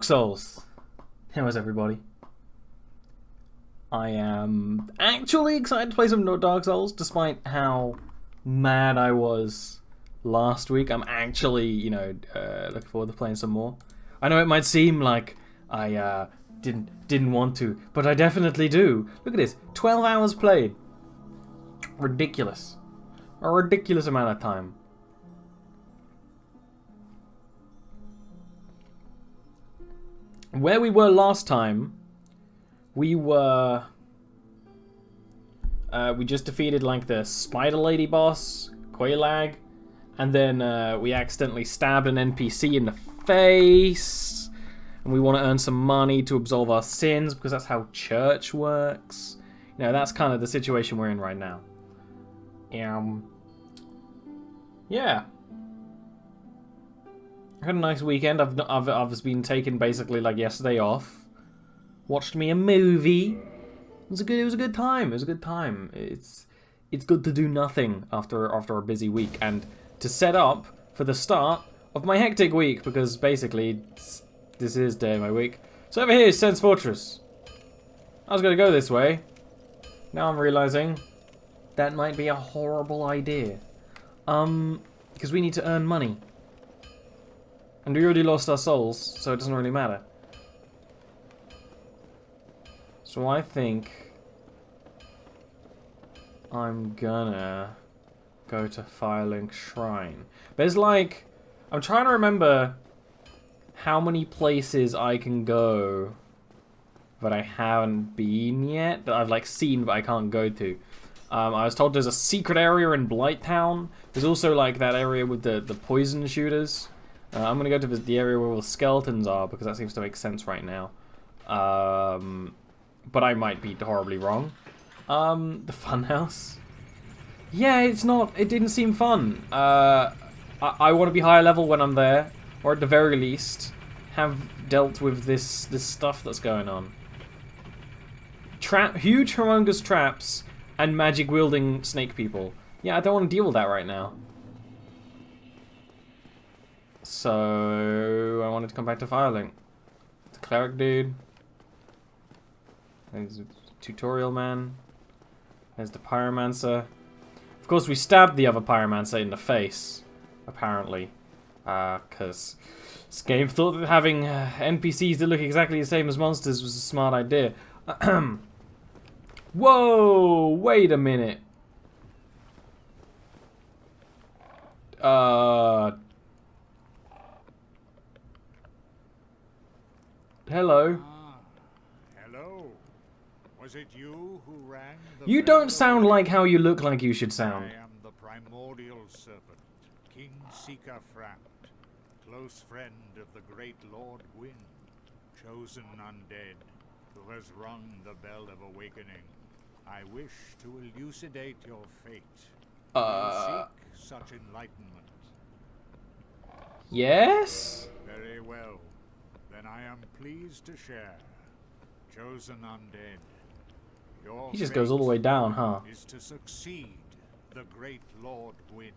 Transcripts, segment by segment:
Souls. How is everybody? I am actually excited to play some Dark Souls, despite how mad I was last week. I'm actually, looking forward to playing some more. I know it might seem like I didn't want to, but I definitely do. Look at this, 12 hours played. Ridiculous. A ridiculous amount of time. Where we were last time, we just defeated like the spider lady boss, Quailag, and then we accidentally stabbed an NPC in the face, and we want to earn some money to absolve our sins because that's how church works. You know, that's kind of the situation we're in right now. Yeah. I had a nice weekend. I've been taking basically like yesterday off. Watched me a movie. It was a good time. It was a good time. It's good to do nothing after a busy week and to set up for the start of my hectic week because basically this is day of my week. So over here is Sense Fortress. I was gonna go this way. Now I'm realizing that might be a horrible idea. Because we need to earn money. And we already lost our souls, so it doesn't really matter. So I think I'm gonna go to Firelink Shrine. There's like, I'm trying to remember how many places I can go that I haven't been yet, that I've like seen but I can't go to. I was told there's a secret area in Blighttown. There's also like that area with the poison shooters. I'm gonna go to the area where all the skeletons are because that seems to make sense right now. But I might be horribly wrong. The funhouse. Yeah, it didn't seem fun. I want to be higher level when I'm there, or at the very least, have dealt with this stuff that's going on. Huge, humongous traps and magic wielding snake people. Yeah, I don't want to deal with that right now. So I wanted to come back to Firelink. The cleric dude. There's the tutorial man. There's the pyromancer. Of course, we stabbed the other pyromancer in the face, apparently, because this game thought that having NPCs that look exactly the same as monsters was a smart idea. Whoa! Wait a minute. Hello. Hello. Was it you who rang the You bell? don't sound like how you look like you should sound. I am the primordial serpent, King Seeker Framt, close friend of the great Lord Gwyn, chosen undead, who has rung the bell of awakening. I wish to elucidate your fate. You seek such enlightenment. Yes? Very well. Then I am pleased to share. Chosen undead. Your He just goes all the way down, huh? is to succeed the great Lord Gwyn,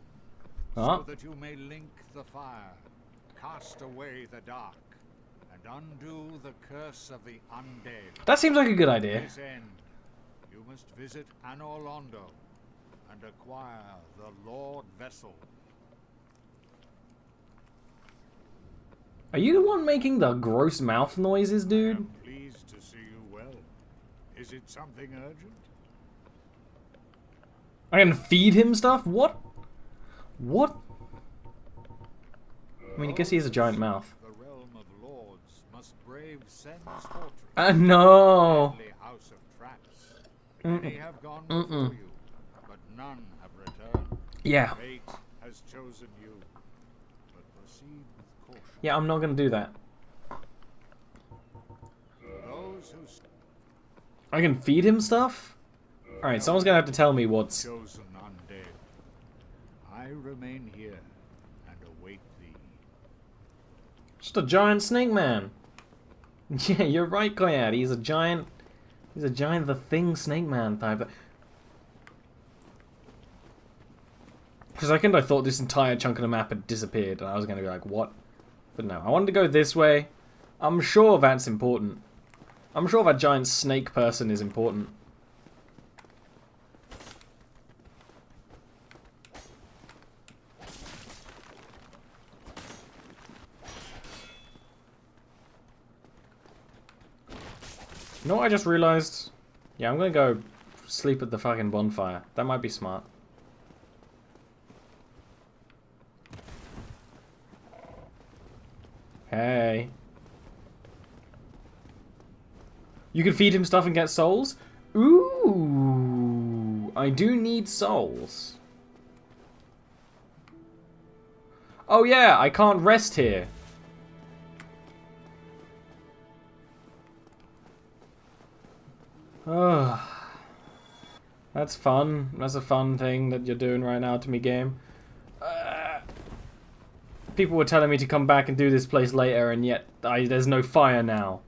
Huh? so that you may link the fire, cast away the dark, and undo the curse of the undead. That seems like a good To idea. this end, you must visit Anor Londo and acquire the Lord Vessel. Are you the one making the gross mouth noises, I dude? am pleased to see you well. Is it something urgent? I can feed him stuff? What? What? I mean, I guess he has a giant mouth. The realm of lords must brave Sen's fortress. No! Deadly house of traps. Many have gone before you, but none have returned. Yeah. Fate has chosen you, but proceed with caution. Yeah, I'm not gonna do that. Those who I can feed him stuff? Alright, someone's gonna have to tell me what's... chosen undead, I remain here and await thee. Just a giant snake man. Yeah, you're right, Koyad. He's a giant the thing snake man type. For a second I thought this entire chunk of the map had disappeared and I was gonna be like, what? But no, I wanted to go this way. I'm sure that's important. I'm sure that giant snake person is important. You know what I just realized? Yeah, I'm gonna go sleep at the fucking bonfire. That might be smart. Hey. You can feed him stuff and get souls? Ooh. I do need souls. Oh yeah, I can't rest here. Oh. That's fun. That's a fun thing that you're doing right now to me, game. People were telling me to come back and do this place later, and yet there's no fire now.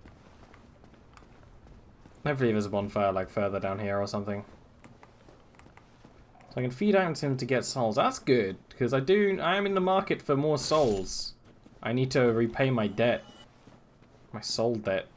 Hopefully there's a bonfire like further down here or something. So I can feed out him to get souls. That's good, because I am in the market for more souls. I need to repay my debt. My soul debt.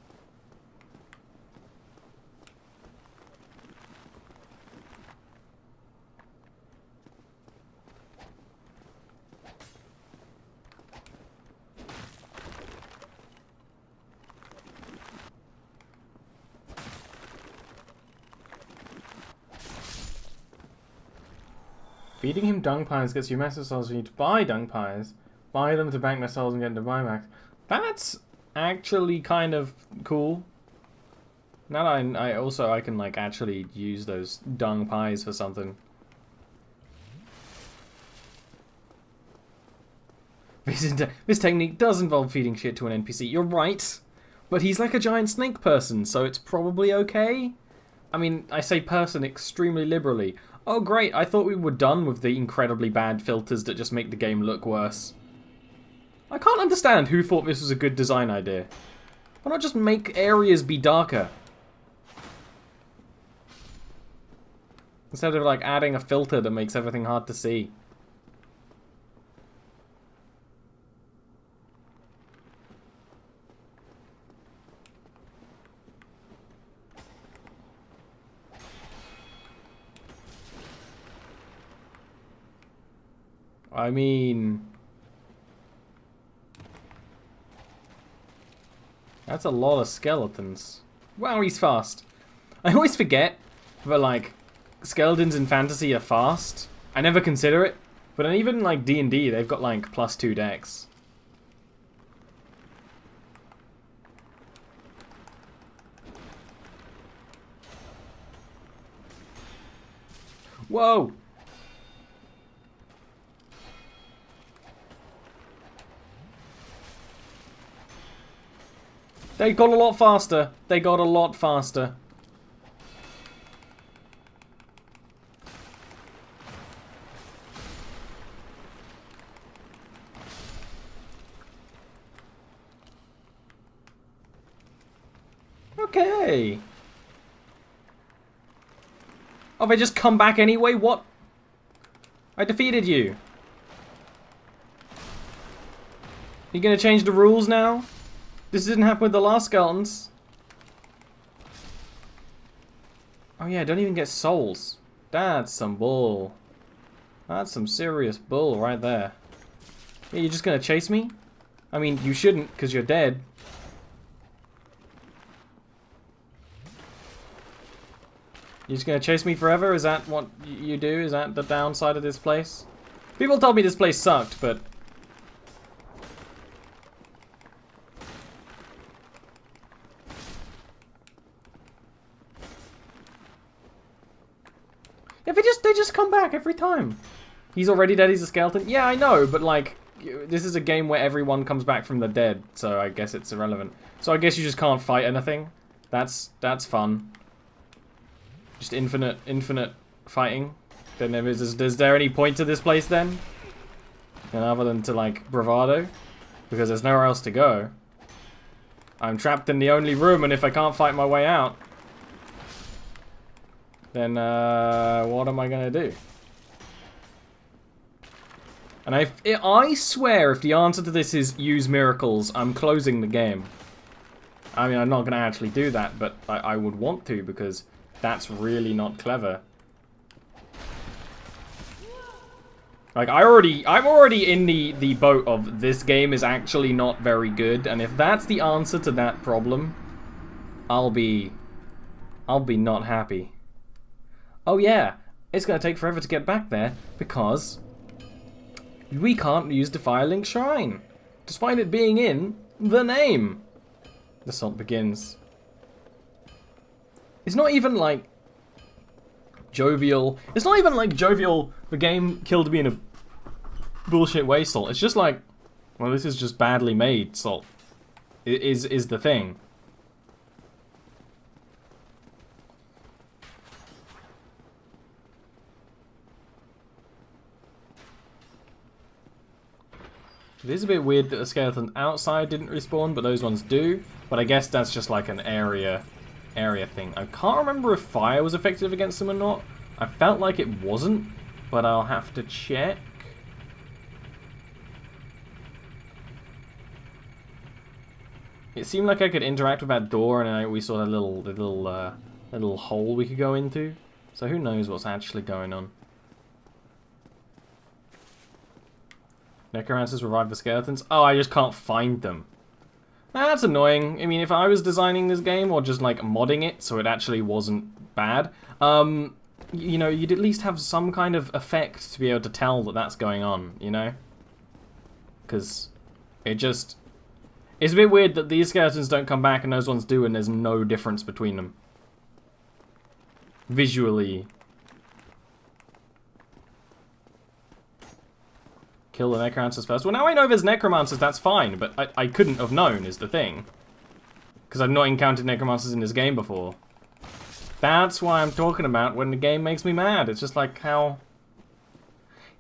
Feeding him dung pies gets you massive souls. You need to buy dung pies. Buy them to bank their souls and get into buybacks. That's actually kind of cool. Now that I can like actually use those dung pies for something. This technique does involve feeding shit to an NPC. You're right. But he's like a giant snake person, so it's probably okay. I mean, I say person extremely liberally. Oh great, I thought we were done with the incredibly bad filters that just make the game look worse. I can't understand who thought this was a good design idea. Why not just make areas be darker? Instead of like adding a filter that makes everything hard to see. I mean, that's a lot of skeletons. Wow, he's fast. I always forget that, like, skeletons in fantasy are fast. I never consider it. But even, like, D&D, they've got, like, +2 dex. Whoa! They got a lot faster. They got a lot faster. Okay. Oh, they just come back anyway? What? I defeated you. You gonna change the rules now? This didn't happen with the last skeletons. Oh yeah, don't even get souls. That's some bull. That's some serious bull right there. Yeah, you're just gonna chase me? I mean, you shouldn't, because you're dead. You're just gonna chase me forever? Is that what you do? Is that the downside of this place? People told me this place sucked, but... yeah, they just come back every time. He's already dead, he's a skeleton. Yeah, I know, but like, this is a game where everyone comes back from the dead, so I guess it's irrelevant. So I guess you just can't fight anything. That's fun. Just infinite fighting. Then is there any point to this place then? And other than to like bravado? Because there's nowhere else to go. I'm trapped in the only room, and if I can't fight my way out, then what am I gonna do? And I swear if the answer to this is use miracles, I'm closing the game. I mean, I'm not going to actually do that, but I would want to, because that's really not clever. Like, I'm already in the boat of this game is actually not very good, and if that's the answer to that problem, I'll be not happy. Oh yeah, it's going to take forever to get back there, because we can't use Defilink Shrine, despite it being in the name. The assault begins. It's not even like jovial. It's not even like jovial. The game killed me in a bullshit way, Salt. It's just like, well, this is just badly made, Salt. Is the thing. It is a bit weird that the skeleton outside didn't respawn, but those ones do. But I guess that's just like an area thing. I can't remember if fire was effective against them or not. I felt like it wasn't, but I'll have to check. It seemed like I could interact with that door, and we saw a little hole we could go into. So who knows what's actually going on. Necromancers revive the skeletons. Oh, I just can't find them. That's annoying. I mean, if I was designing this game, or just like modding it so it actually wasn't bad, you know, you'd at least have some kind of effect to be able to tell that that's going on, you know? Because it's a bit weird that these skeletons don't come back and those ones do, and there's no difference between them. Visually. Kill the necromancers first. Well, now I know there's necromancers, that's fine, but I couldn't have known, is the thing. Because I've not encountered necromancers in this game before. That's why I'm talking about when the game makes me mad. It's just like how...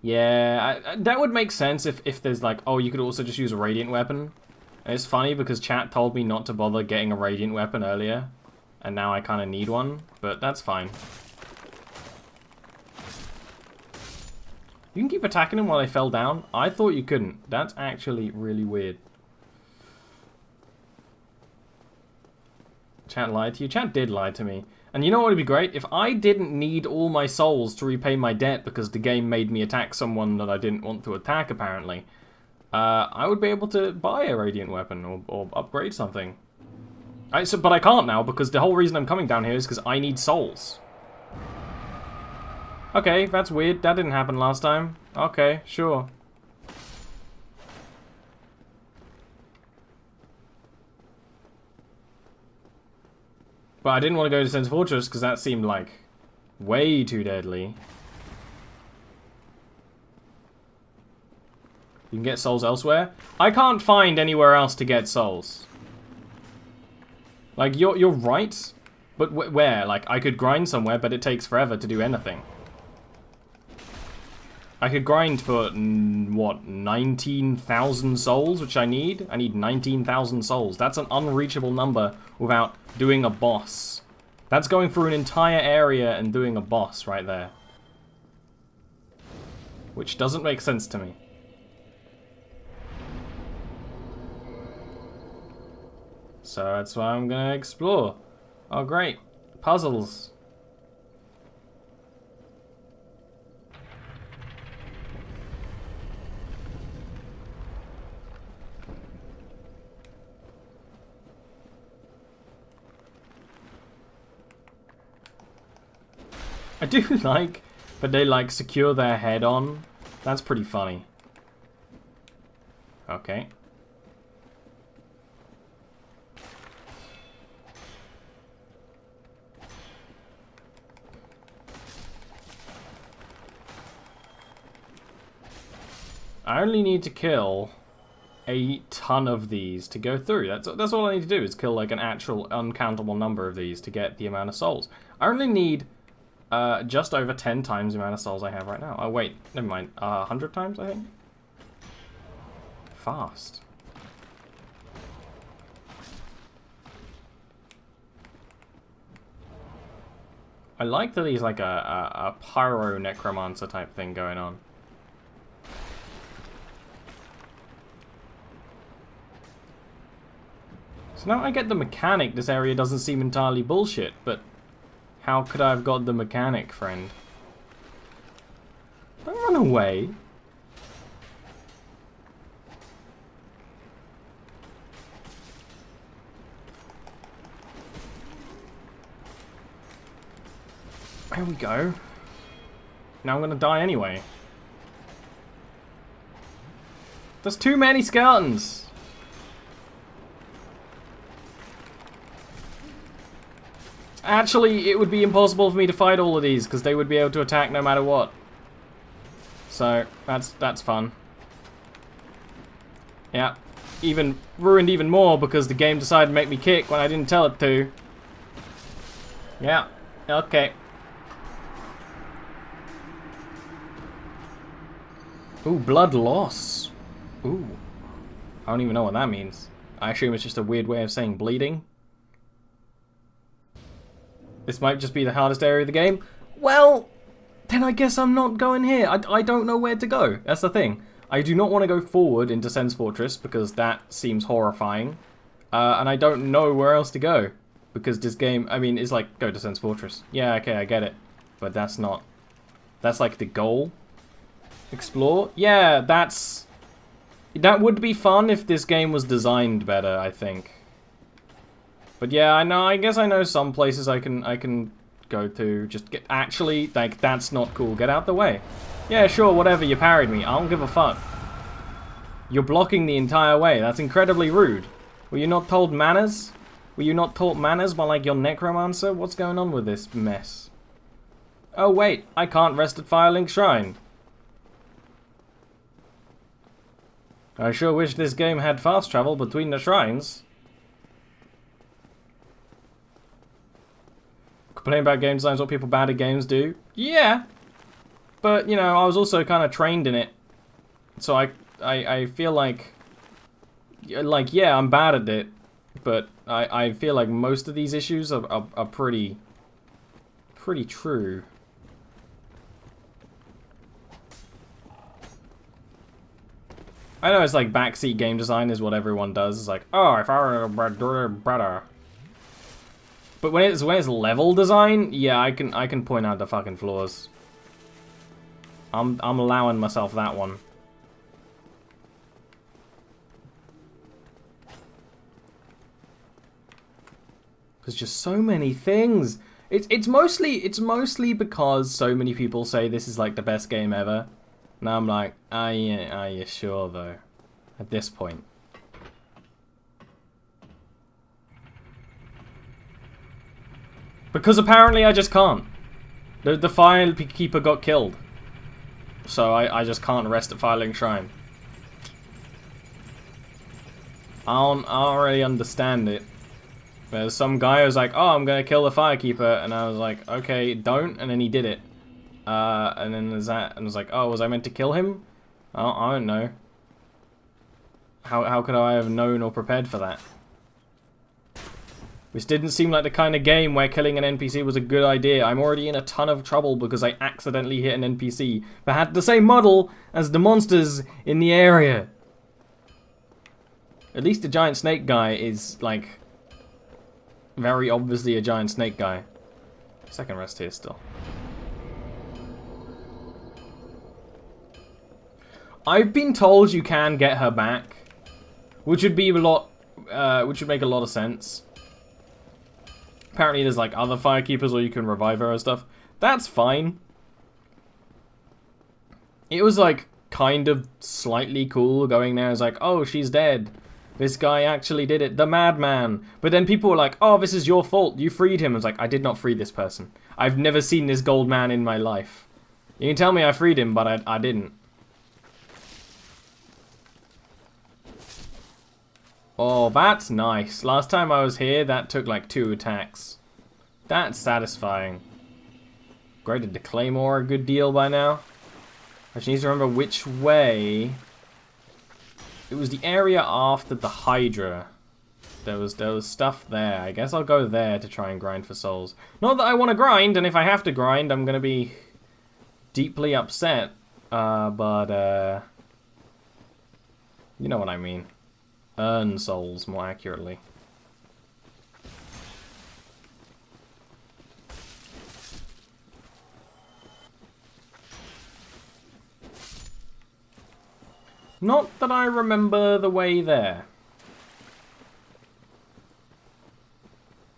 Yeah, that would make sense if there's like, oh, you could also just use a radiant weapon. And it's funny because chat told me not to bother getting a radiant weapon earlier. And now I kind of need one, but that's fine. You can keep attacking them while they fell down? I thought you couldn't. That's actually really weird. Chat lied to you? Chat did lie to me. And you know what would be great? If I didn't need all my souls to repay my debt because the game made me attack someone that I didn't want to attack, apparently, I would be able to buy a radiant weapon or upgrade something. But I can't now because the whole reason I'm coming down here is because I need souls. Okay, that's weird. That didn't happen last time. Okay, sure. But I didn't want to go to Sense Fortress because that seemed like way too deadly. You can get souls elsewhere. I can't find anywhere else to get souls. Like, you're right, but where? Like, I could grind somewhere, but it takes forever to do anything. I could grind for, what, 19,000 souls, which I need? I need 19,000 souls. That's an unreachable number without doing a boss. That's going through an entire area and doing a boss right there. Which doesn't make sense to me. So that's why I'm gonna explore. Oh great, puzzles. I do like that they like secure their head on. That's pretty funny. Okay. I only need to kill a ton of these to go through. That's all I need to do is kill like an actual uncountable number of these to get the amount of souls. I only need just over 10 times the amount of souls I have right now. Oh wait, never mind. 100 times I think? Fast. I like that he's like a pyro necromancer type thing going on. So now I get the mechanic. This area doesn't seem entirely bullshit, but how could I have got the mechanic, friend? Don't run away. There we go. Now I'm gonna die anyway. There's too many skeletons. Actually, it would be impossible for me to fight all of these because they would be able to attack no matter what. So that's fun. Yeah, even ruined even more because the game decided to make me kick when I didn't tell it to. Yeah. Okay. Ooh, blood loss. Ooh. I don't even know what that means. I assume it's just a weird way of saying bleeding. This might just be the hardest area of the game. Well, then I guess I'm not going here. I don't know where to go. That's the thing. I do not want to go forward into Sen's Fortress because that seems horrifying. And I don't know where else to go. Because this game, I mean, it's like, go to Sen's Fortress. Yeah, okay, I get it. But that's not... That's like the goal. Explore? Yeah, that would be fun if this game was designed better, I think. But yeah, I guess I know some places I can go to. Just get, actually, like, that's not cool. Get out the way. Yeah, sure, whatever, you parried me. I don't give a fuck. You're blocking the entire way. That's incredibly rude. Were you not told manners? Were you not taught manners by, like, your necromancer? What's going on with this mess? Oh, wait, I can't rest at Firelink Shrine. I sure wish this game had fast travel between the shrines. Complain about game design is what people bad at games do. Yeah. But, you know, I was also kind of trained in it. So I feel like, yeah, I'm bad at it. But I feel like most of these issues are pretty true. I know it's like backseat game design is what everyone does. It's like, oh, if I were a brother. But when it's level design, yeah, I can point out the fucking flaws. I'm allowing myself that one. There's just so many things. It's mostly because so many people say this is like the best game ever. And I'm like, are you sure though? At this point. Because apparently I just can't. The Firekeeper got killed. So I just can't rest at Firelink Shrine. I don't really understand it. There's some guy who was like, oh, I'm gonna kill the Firekeeper, and I was like, okay, don't, and then he did it. And then there's that, and I was like, oh, was I meant to kill him? I don't know. How could I have known or prepared for that? This didn't seem like the kind of game where killing an NPC was a good idea. I'm already in a ton of trouble because I accidentally hit an NPC that had the same model as the monsters in the area. At least the giant snake guy is, like, very obviously a giant snake guy. Second rest here still. I've been told you can get her back, which would be a lot, which would make a lot of sense. Apparently there's like other Firekeepers or you can revive her and stuff. That's fine. It was like kind of slightly cool going there. It's like, oh, she's dead. This guy actually did it. The madman. But then people were like, oh, this is your fault. You freed him. I was like, I did not free this person. I've never seen this gold man in my life. You can tell me I freed him, but I didn't. Oh, that's nice. Last time I was here, that took like 2 attacks. That's satisfying. Graded the Claymore a good deal by now. I just need to remember which way. It was the area after the Hydra. There was stuff there. I guess I'll go there to try and grind for souls. Not that I want to grind, and if I have to grind, I'm going to be deeply upset. But you know what I mean. Earn souls, more accurately. Not that I remember the way there.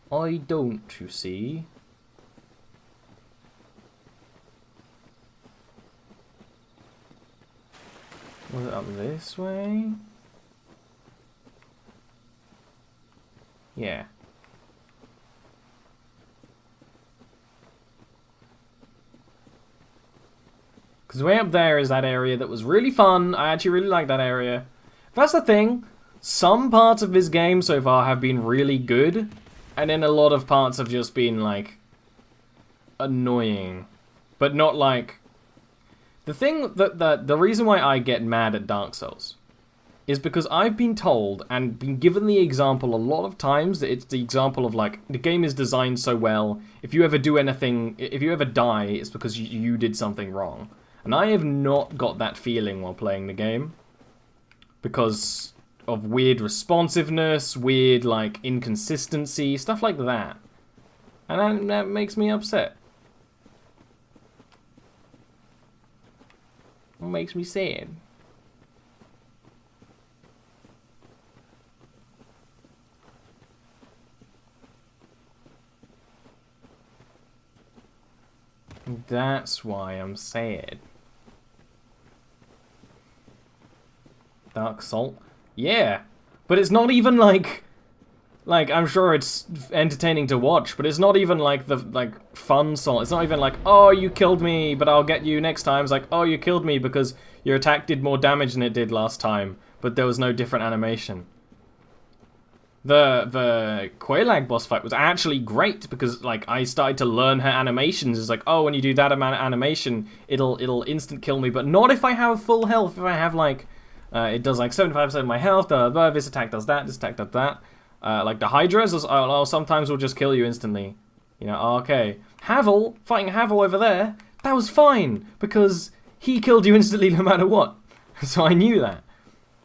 I don't, you see. Was it up this way? Yeah. Because way up there is that area that was really fun. I actually really like that area. That's the thing. Some parts of this game so far have been really good. And then a lot of parts have just been, like, annoying. But not like... The thing the reason why I get mad at Dark Souls is because I've been told and been given the example a lot of times that it's the example of, like, the game is designed so well, if you ever do anything, if you ever die, it's because you did something wrong. And I have not got that feeling while playing the game. Because of weird responsiveness, weird, like, inconsistency, stuff like that. And that makes me upset. It makes me sad. That's why I'm sad. Dark Salt? Yeah. But it's not even like... Like, I'm sure it's entertaining to watch, but it's not even like the, like, fun salt. It's not even like, oh, you killed me, but I'll get you next time. It's like, oh, you killed me because your attack did more damage than it did last time, but there was no different animation. The Quelaag boss fight was actually great because, like, I started to learn her animations. It's like, oh, when you do that amount of animation, it'll instant kill me, but not if I have full health. If I have, like, it does, like, 75% of my health, this attack does that, this attack does that. Like the Hydras, sometimes will just kill you instantly. You know, okay. Havel, fighting Havel over there, that was fine, because he killed you instantly no matter what. So I knew that.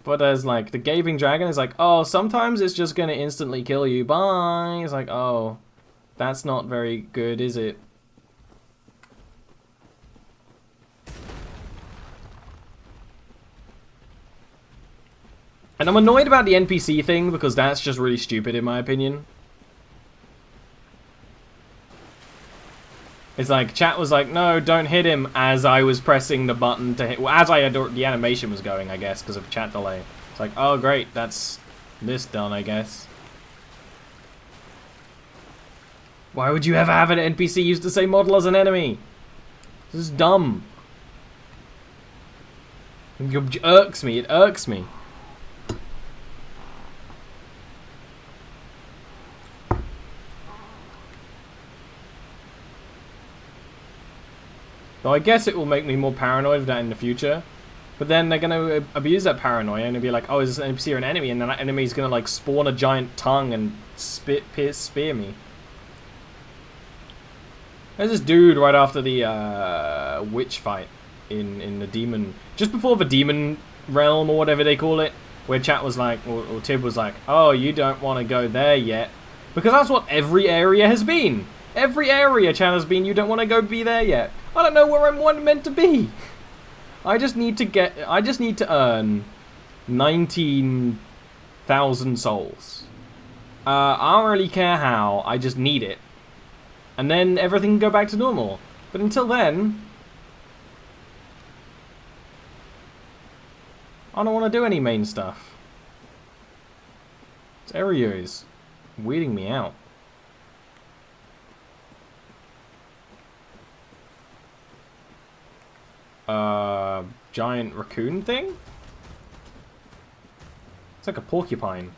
But as, like, the Gaping Dragon is like, oh, sometimes it's just gonna instantly kill you, bye. It's like, oh, that's not very good, is it? And I'm annoyed about the NPC thing, because that's just really stupid in my opinion. It's like, chat was like, no, don't hit him, as I was pressing the button to hit, well, as I had, the animation was going, I guess, because of chat delay. It's like, oh great, that's this done, I guess. Why would you ever have an NPC use the same model as an enemy? This is dumb. It irks me, it irks me. Though I guess it will make me more paranoid of that in the future. But then they're going to abuse that paranoia and be like, oh, is this an NPC or an enemy? And then that enemy's going to, like, spawn a giant tongue and spear me. There's this dude right after the witch fight in the demon... Just before the demon realm or whatever they call it. Where chat was like, or Tib was like, oh, you don't want to go there yet. Because that's what every area has been. Every area chat has been, you don't want to go be there yet. I don't know where I'm meant to be. I just need to earn 19,000 souls. I don't really care how, I just need it. And then everything can go back to normal. But until then, I don't want to do any main stuff. This area is weirding me out. Giant raccoon thing? It's like a porcupine.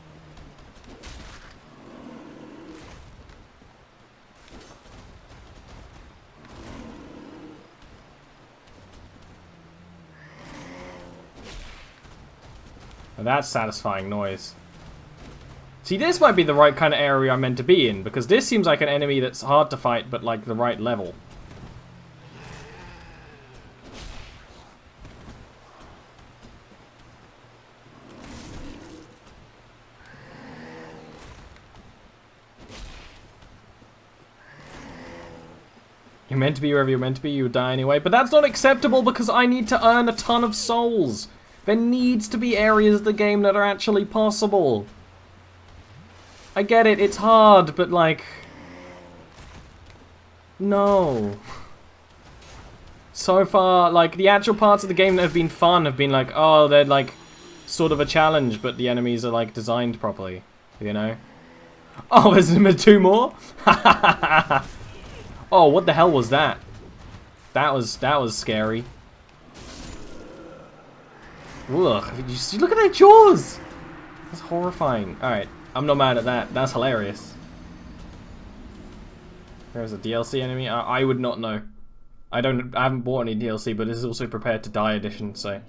Oh, that's satisfying noise. See, this might be the right kind of area I'm meant to be in, because this seems like an enemy that's hard to fight, but like the right level. You're meant to be wherever you're meant to be, you would die anyway. But that's not acceptable because I need to earn a ton of souls. There needs to be areas of the game that are actually possible. I get it, it's hard, but like... No. So far, like, the actual parts of the game that have been fun have been like, oh, they're like, sort of a challenge, but the enemies are like designed properly, you know? Oh, there's 2 more? Oh, what the hell was that? That was scary. Ugh, you look at their jaws! That's horrifying. Alright, I'm not mad at that. That's hilarious. There's a DLC enemy? I would not know. I haven't bought any DLC, but this is also Prepared to Die edition, so...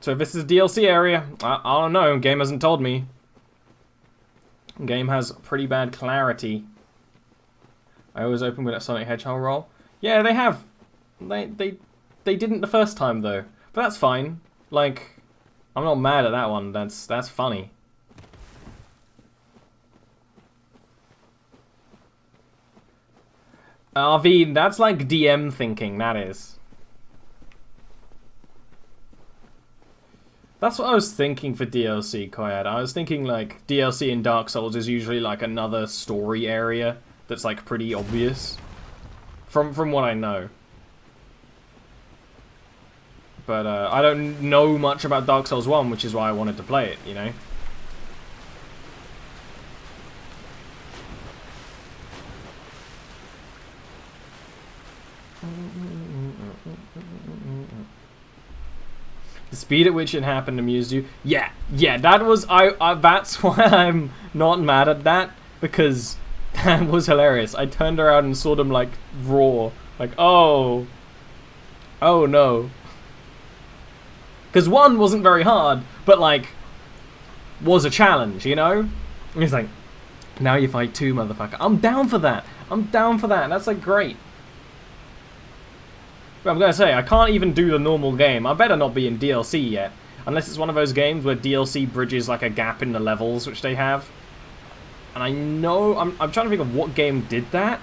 So if this is a DLC area, I don't know. Game hasn't told me. Game has pretty bad clarity. I always open with a Sonic Hedgehog roll. Yeah, they have. They didn't the first time though, but that's fine. Like, I'm not mad at that one. That's funny. RV, that's like DM thinking. That is. That's what I was thinking for DLC, Koyad. I was thinking like DLC in Dark Souls is usually like another story area that's like pretty obvious. From what I know. But I don't know much about Dark Souls 1, which is why I wanted to play it, you know? The speed at which it happened amused you? Yeah, that was... that's why I'm not mad at that, because that was hilarious. I turned around and saw them, like, roar. Like, oh. Oh, no. Because 1 wasn't very hard, but, like, was a challenge, you know? And it's like, now you fight 2, motherfucker. I'm down for that. I'm down for that. That's, like, great. But I'm gonna say, I can't even do the normal game. I better not be in DLC yet. Unless it's one of those games where DLC bridges, like, a gap in the levels, which they have. And I know... I'm trying to think of what game did that.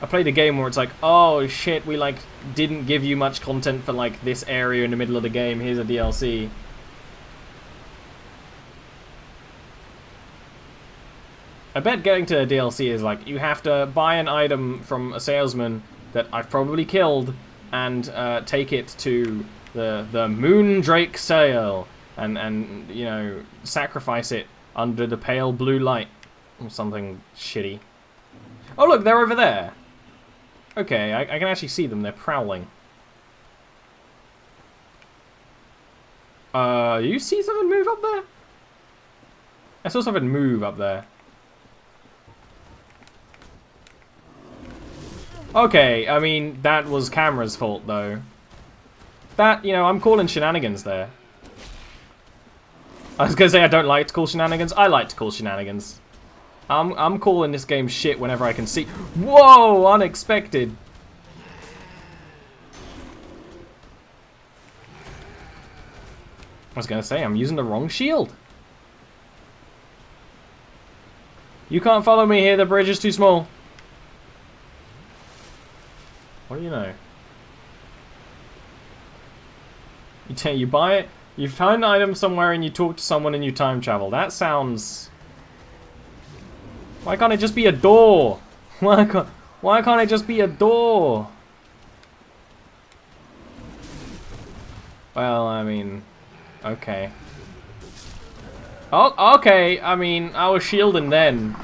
I played a game where it's like, oh, shit, we, like, didn't give you much content for, like, this area in the middle of the game. Here's a DLC. I bet getting to a DLC is, like, you have to buy an item from a salesman that I've probably killed and take it to the Moondrake sale and, you know, sacrifice it under the pale blue light. Or something shitty. Oh, look, they're over there. Okay, I can actually see them. They're prowling. You see something move up there? I saw something move up there. Okay, I mean, that was camera's fault, though. That, you know, I'm calling shenanigans there. I was gonna say I don't like to call shenanigans. I like to call shenanigans. I'm calling this game shit whenever I can see. Whoa! Unexpected. I was gonna say, I'm using the wrong shield. You can't follow me here, the bridge is too small. What do you know? You buy it, you find an item somewhere and you talk to someone and you time travel. That sounds... Why can't it just be a door? Why can't it just be a door? Well, I mean... Okay. Oh, okay. I mean, I was shielding then.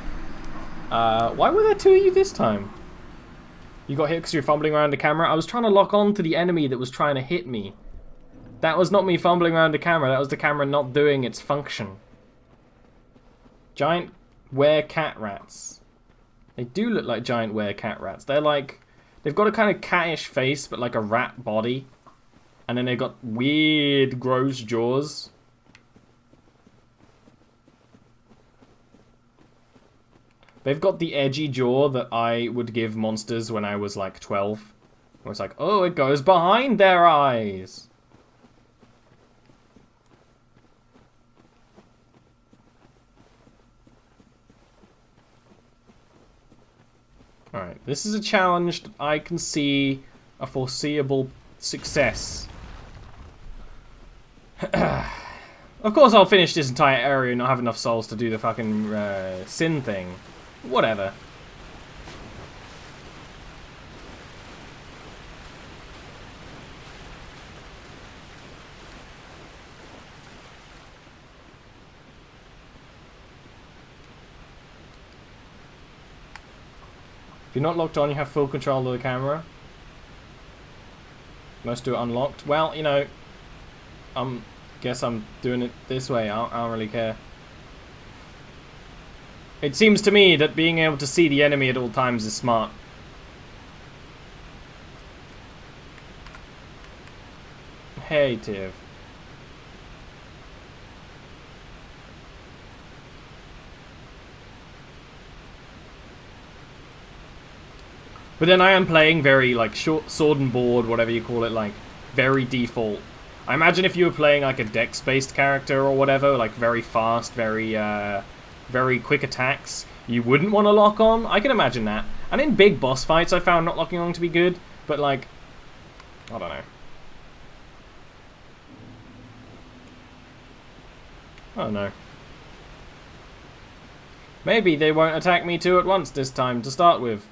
Why were there 2 of you this time? You got hit because you were fumbling around the camera? I was trying to lock on to the enemy that was trying to hit me. That was not me fumbling around the camera. That was the camera not doing its function. Giant were-cat rats. They do look like giant were-cat rats. They're like... They've got a kind of cattish face, but like a rat body. And then they've got weird, gross jaws. They've got the edgy jaw that I would give monsters when I was like 12. Where it's like, oh, it goes behind their eyes. Alright, this is a challenge that I can see a foreseeable success. Of course I'll finish this entire area and not have enough souls to do the fucking sin thing. Whatever. If you're not locked on, you have full control of the camera. Most do it unlocked. Well, you know, guess I'm doing it this way. I don't really care. It seems to me that being able to see the enemy at all times is smart. Hey, Tiv. But then I am playing very, like, short sword and board, whatever you call it, like, very default. I imagine if you were playing, like, a dex-based character or whatever, like, very fast, very quick attacks, you wouldn't want to lock on. I can imagine that. And in big boss fights, I found not locking on to be good, but, like, I don't know. I don't know. Maybe they won't attack me two at once this time to start with.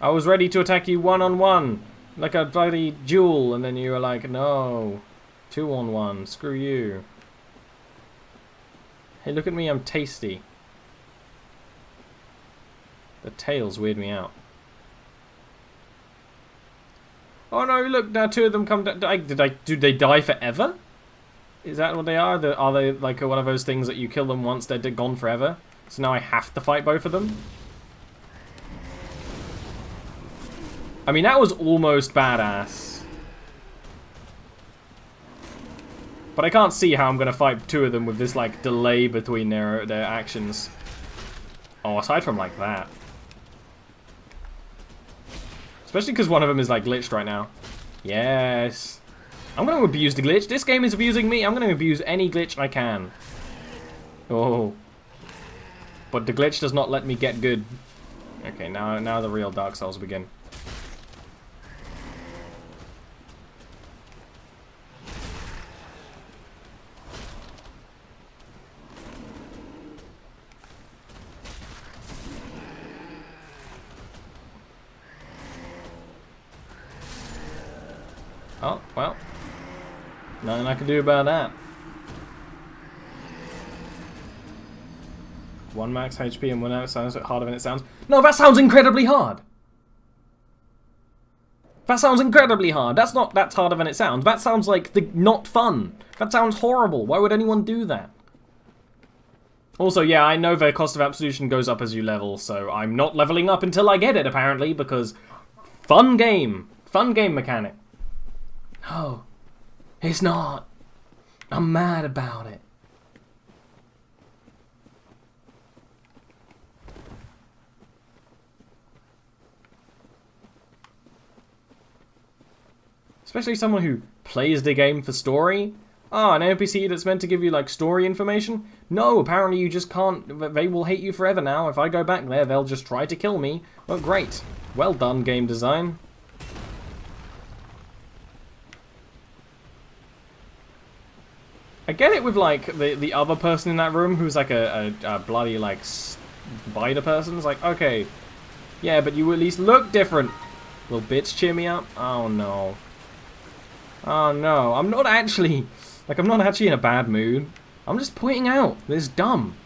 I was ready to attack you one-on-one, like a bloody duel, and then you were like, no, 2-on-1, screw you. Hey, look at me, I'm tasty. The tails weird me out. Oh no, look, now two of them come down. Do they die forever? Is that what they are? Are they like one of those things that you kill them once, they're gone forever? So now I have to fight both of them? I mean, that was almost badass. But I can't see how I'm going to fight two of them with this, like, delay between their actions. Oh, aside from, like, that. Especially because one of them is, like, glitched right now. Yes. I'm going to abuse the glitch. This game is abusing me. I'm going to abuse any glitch I can. Oh. But the glitch does not let me get good. Okay, now the real Dark Souls begin. Oh, well. Nothing I can do about that. 1 max HP and 1 out sounds harder than it sounds. No, that sounds incredibly hard! That sounds incredibly hard. That's harder than it sounds. That sounds like not fun. That sounds horrible. Why would anyone do that? Also, yeah, I know the cost of absolution goes up as you level, so I'm not leveling up until I get it, apparently, because fun game. Fun game mechanic. No, it's not. I'm mad about it. Especially someone who plays the game for story. Oh, an NPC that's meant to give you, like, story information? No, apparently you just can't. They will hate you forever now. If I go back there, they'll just try to kill me. Well, great. Well done, game design. I get it with, like, the other person in that room who's, like, a bloody, like, spider person. It's like, okay, yeah, but you at least look different. Will bitch cheer me up? Oh, no. Oh, no. I'm not actually in a bad mood. I'm just pointing out that it's dumb.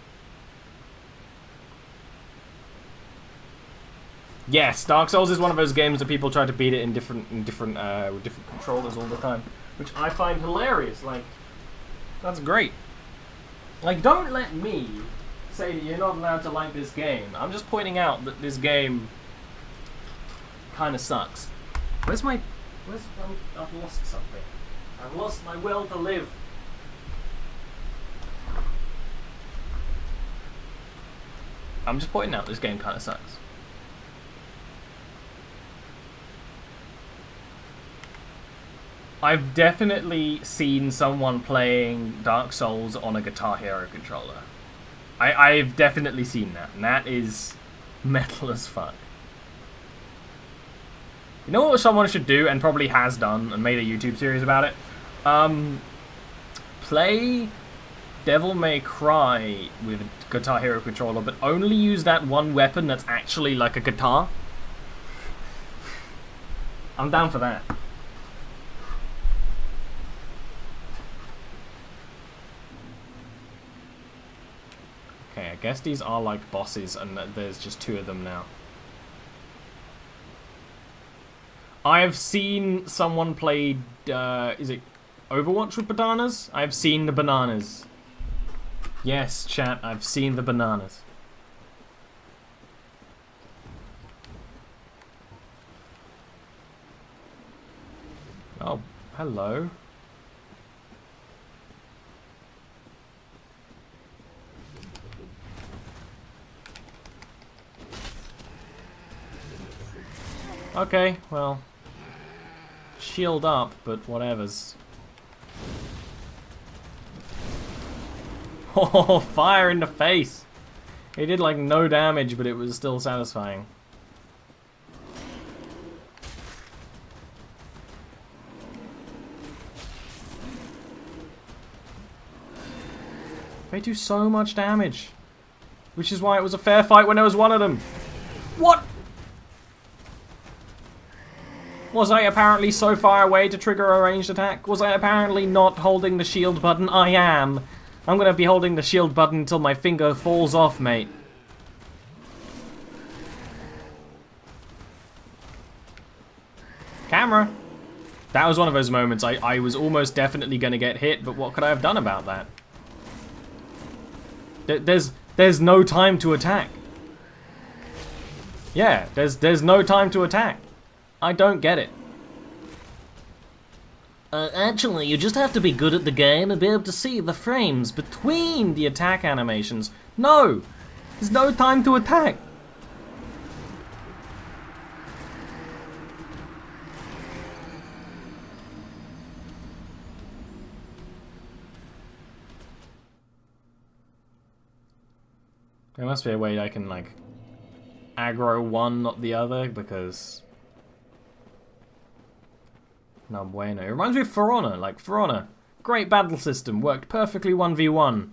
Yes, Dark Souls is one of those games that people try to beat it with different controllers all the time, which I find hilarious. Like, that's great. Like, don't let me say that you're not allowed to like this game. I'm just pointing out that this game kind of sucks. I've lost something. I've lost my will to live. I'm just pointing out this game kind of sucks. I've definitely seen someone playing Dark Souls on a Guitar Hero controller. I've definitely seen that, and that is metal as fuck. You know what someone should do, and probably has done, and made a YouTube series about it? Play Devil May Cry with a Guitar Hero controller, but only use that one weapon that's actually like a guitar. I'm down for that. Okay, I guess these are like bosses, and there's just 2 of them now. I've seen someone play, is it Overwatch with bananas? I've seen the bananas. Yes, chat, I've seen the bananas. Oh, hello. Okay, well, shield up, but whatevers. Oh, fire in the face! It did like no damage, but it was still satisfying. They do so much damage. Which is why it was a fair fight when there was one of them. What? Was I apparently so far away to trigger a ranged attack? Was I apparently not holding the shield button? I am. I'm gonna be holding the shield button until my finger falls off, mate. Camera. That was one of those moments I was almost definitely gonna get hit, but what could I have done about that? There's no time to attack. Yeah, there's no time to attack. I don't get it. Actually, you just have to be good at the game and be able to see the frames between the attack animations. No! There's no time to attack. There must be a way I can, like, aggro one, not the other, because... No bueno. It reminds me of For Honor. Like, For Honor. Great battle system. Worked perfectly 1v1.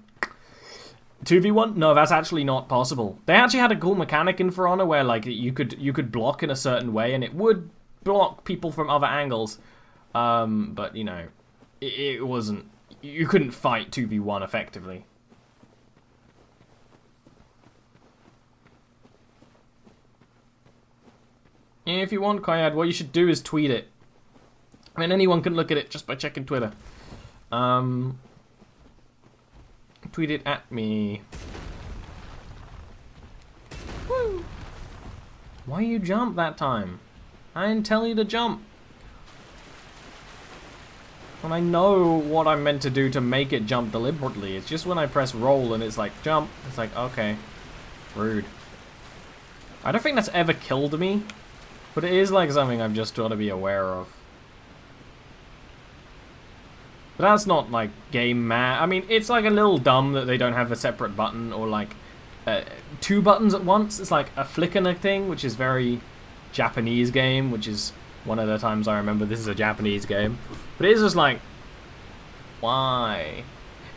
2v1? No, that's actually not possible. They actually had a cool mechanic in For Honor where, like, you could block in a certain way, and it would block people from other angles. But, you know, it wasn't... You couldn't fight 2v1 effectively. If you want, Kayad, what you should do is tweet it. I mean, anyone can look at it just by checking Twitter. Tweet it at me. Woo! Why you jump that time? I didn't tell you to jump. And I know what I'm meant to do to make it jump deliberately. It's just when I press roll and it's like, jump. It's like, okay. Rude. I don't think that's ever killed me. But it is like something I've just got to be aware of. But that's not like game mad. I mean, it's like a little dumb that they don't have a separate button or like 2 buttons at once. It's like a flick and a thing, which is very Japanese game, which is one of the times I remember this is a Japanese game. But it is just like, why?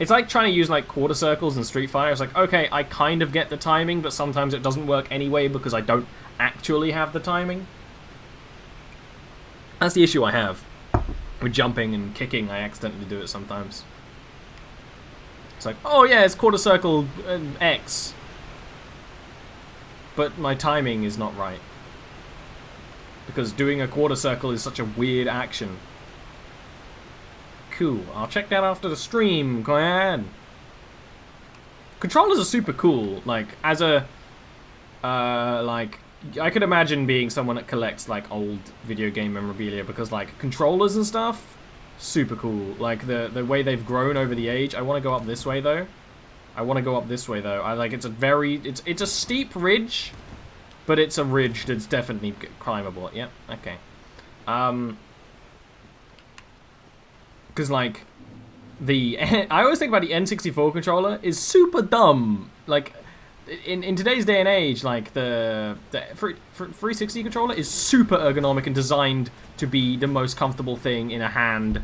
It's like trying to use like quarter circles in Street Fighter. It's like, okay, I kind of get the timing, but sometimes it doesn't work anyway because I don't actually have the timing. That's the issue I have. With jumping and kicking, I accidentally do it sometimes. It's like, oh yeah, it's quarter circle X. But my timing is not right. Because doing a quarter circle is such a weird action. Cool, I'll check that after the stream, Koyan. Controllers are super cool, like, as a... like... I could imagine being someone that collects, like, old video game memorabilia, because, like, controllers and stuff, super cool. Like, the way they've grown over the age. I want to go up this way, though. I like, it's a very... It's a steep ridge, but it's a ridge that's definitely climbable. Yep, okay. Because, like, I always think about the N64 controller is super dumb. Like... in today's day and age, like the 360 controller is super ergonomic and designed to be the most comfortable thing in a hand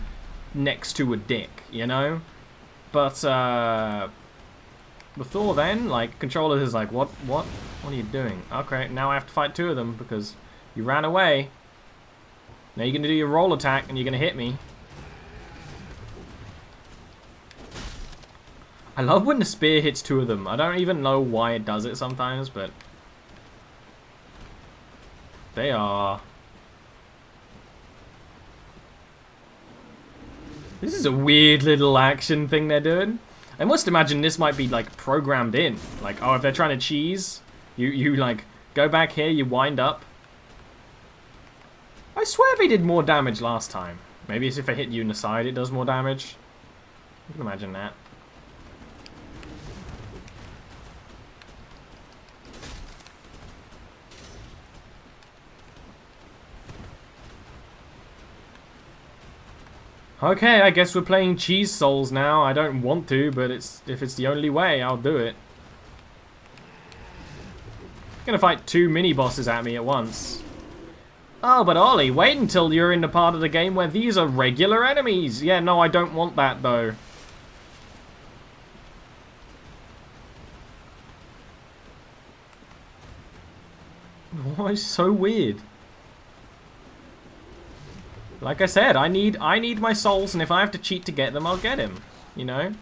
next to a dick, you know? But before then, like, controllers is like, what are you doing? Okay, now I have to fight two of them because you ran away. Now you're gonna do your roll attack and you're gonna hit me. I love when the spear hits two of them. I don't even know why it does it sometimes, but they are. This is a weird little action thing they're doing. I must imagine this might be like programmed in. Like, oh, if they're trying to cheese, you like go back here, you wind up. I swear they did more damage last time. Maybe it's if I hit you in the side, it does more damage. I can imagine that. Okay, I guess we're playing Cheese Souls now. I don't want to, but if it's the only way, I'll do it. I'm gonna fight two mini-bosses at me at once. Oh, but Ollie, wait until you're in the part of the game where these are regular enemies. Yeah, no, I don't want that, though. Why is so weird? Like I said, I need my souls, and if I have to cheat to get them, I'll get him. You know?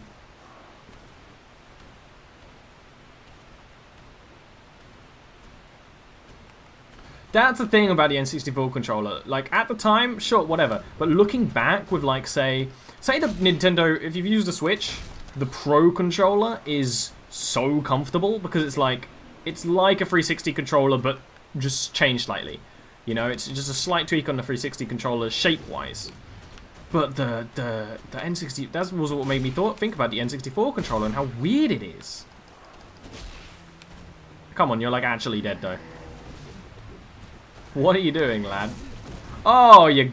That's the thing about the N64 controller. Like, at the time, sure, whatever. But looking back with, like, say the Nintendo, if you've used a Switch, the Pro controller is so comfortable because it's like a 360 controller, but just changed slightly. You know, it's just a slight tweak on the 360 controller shape-wise. But the N60, that was what made me think about the N64 controller and how weird it is. Come on, you're like actually dead though. What are you doing, lad? Oh, you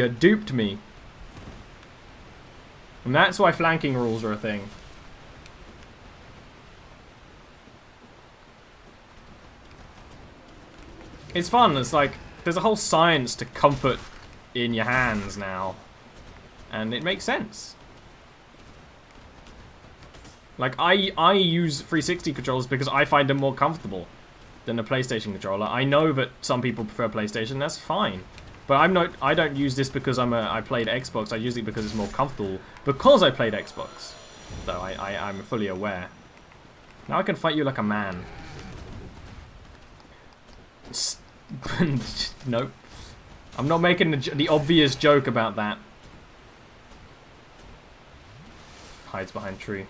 duped me. And that's why flanking rules are a thing. It's fun. It's like there's a whole science to comfort in your hands now, and it makes sense. Like I use 360 controllers because I find them more comfortable than a PlayStation controller. I know that some people prefer PlayStation. That's fine, but I don't use this because I played Xbox. I use it because it's more comfortable because I played Xbox. So I'm fully aware. Now I can fight you like a man. Nope. I'm not making the obvious joke about that. Hides behind tree.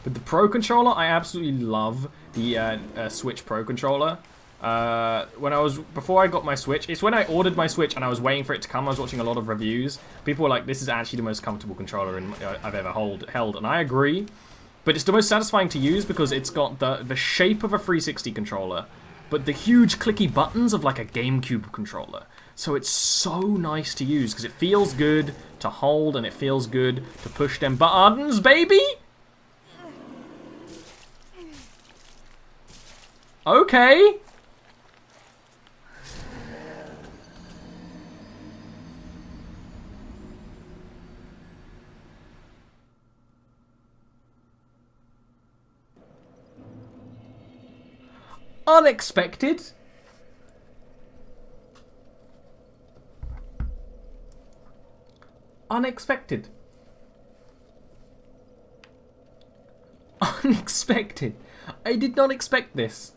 But the Pro controller, I absolutely love the Switch Pro controller. Before I got my Switch, it's when I ordered my Switch and I was waiting for it to come. I was watching a lot of reviews. People were like, "This is actually the most comfortable controller I've ever held," and I agree. But it's the most satisfying to use because it's got the shape of a 360 controller, but the huge clicky buttons of like a GameCube controller. So it's so nice to use because it feels good to hold and it feels good to push them buttons, baby. Okay. Unexpected. Unexpected. Unexpected. I did not expect this.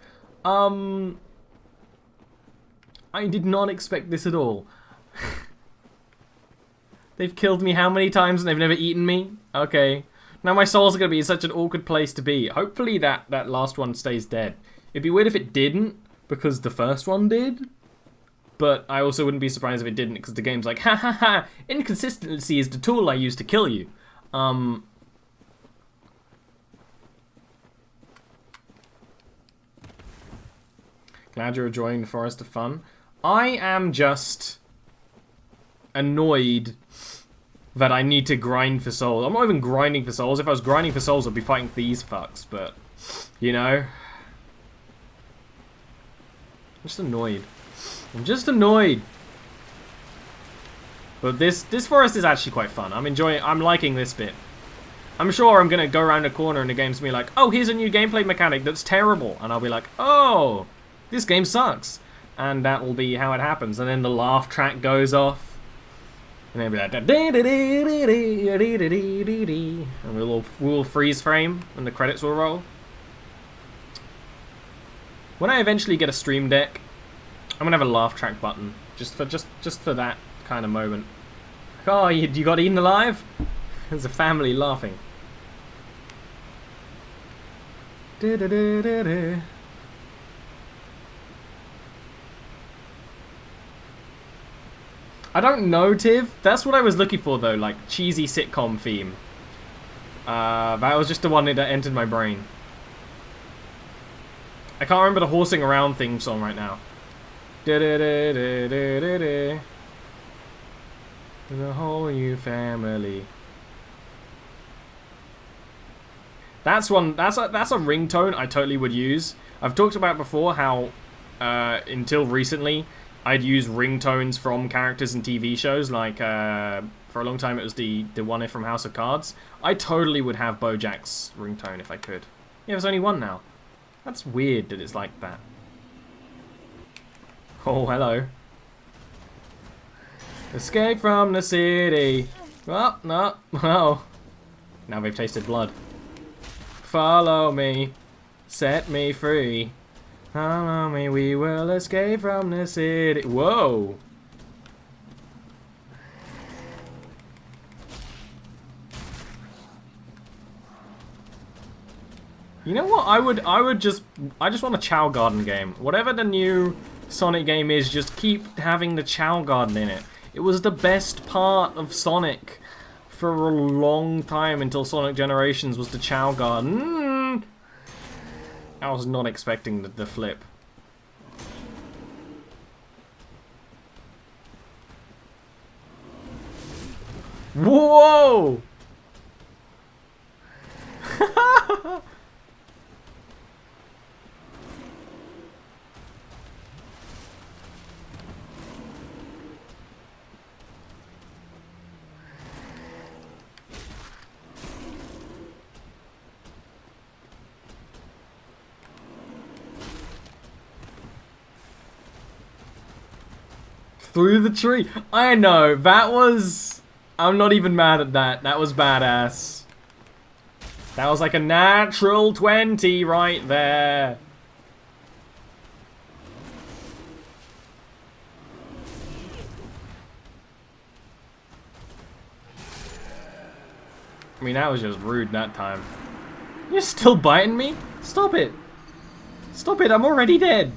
I did not expect this at all. They've killed me how many times and they've never eaten me? Okay. Now my souls are going to be in such an awkward place to be. Hopefully that last one stays dead. It'd be weird if it didn't, because the first one did. But I also wouldn't be surprised if it didn't, because the game's like, ha ha ha, inconsistency is the tool I use to kill you. Glad you're enjoying the Forest of Fun. I am just annoyed that I need to grind for souls. I'm not even grinding for souls. If I was grinding for souls, I'd be fighting these fucks, but, you know. I'm just annoyed. I'm just annoyed. But this forest is actually quite fun. I'm liking this bit. I'm sure I'm going to go around a corner and the game's going to be like, oh, here's a new gameplay mechanic that's terrible. And I'll be like, oh, this game sucks. And that will be how it happens. And then the laugh track goes off. And they'll be like, and we'll freeze frame and the credits will roll. When I eventually get a stream deck, I'm going to have a laugh track button. Just for that kind of moment. Oh, you got eaten alive? There's a family laughing. I don't know, Tiv. That's what I was looking for, though. Like, cheesy sitcom theme. That was just the one that entered my brain. I can't remember the horsing around theme song right now. The whole new family. That's a ringtone I totally would use. I've talked about before how until recently I'd use ringtones from characters in TV shows. Like for a long time it was the one from House of Cards. I totally would have BoJack's ringtone if I could. Yeah, there's only one now. That's weird that it's like that. Oh, hello. Escape from the city. Oh, no. Oh. Now they've tasted blood. Follow me. Set me free. Follow me, we will escape from the city. Whoa. You know what? I just want a Chow Garden game. Whatever the new Sonic game is, just keep having the Chow Garden in it. It was the best part of Sonic for a long time until Sonic Generations was the Chow Garden. I was not expecting the flip. Whoa! Through the tree. I know, that was... I'm not even mad at that. That was badass. That was like a natural 20 right there. I mean, that was just rude that time. You're still biting me? Stop it. Stop it, I'm already dead.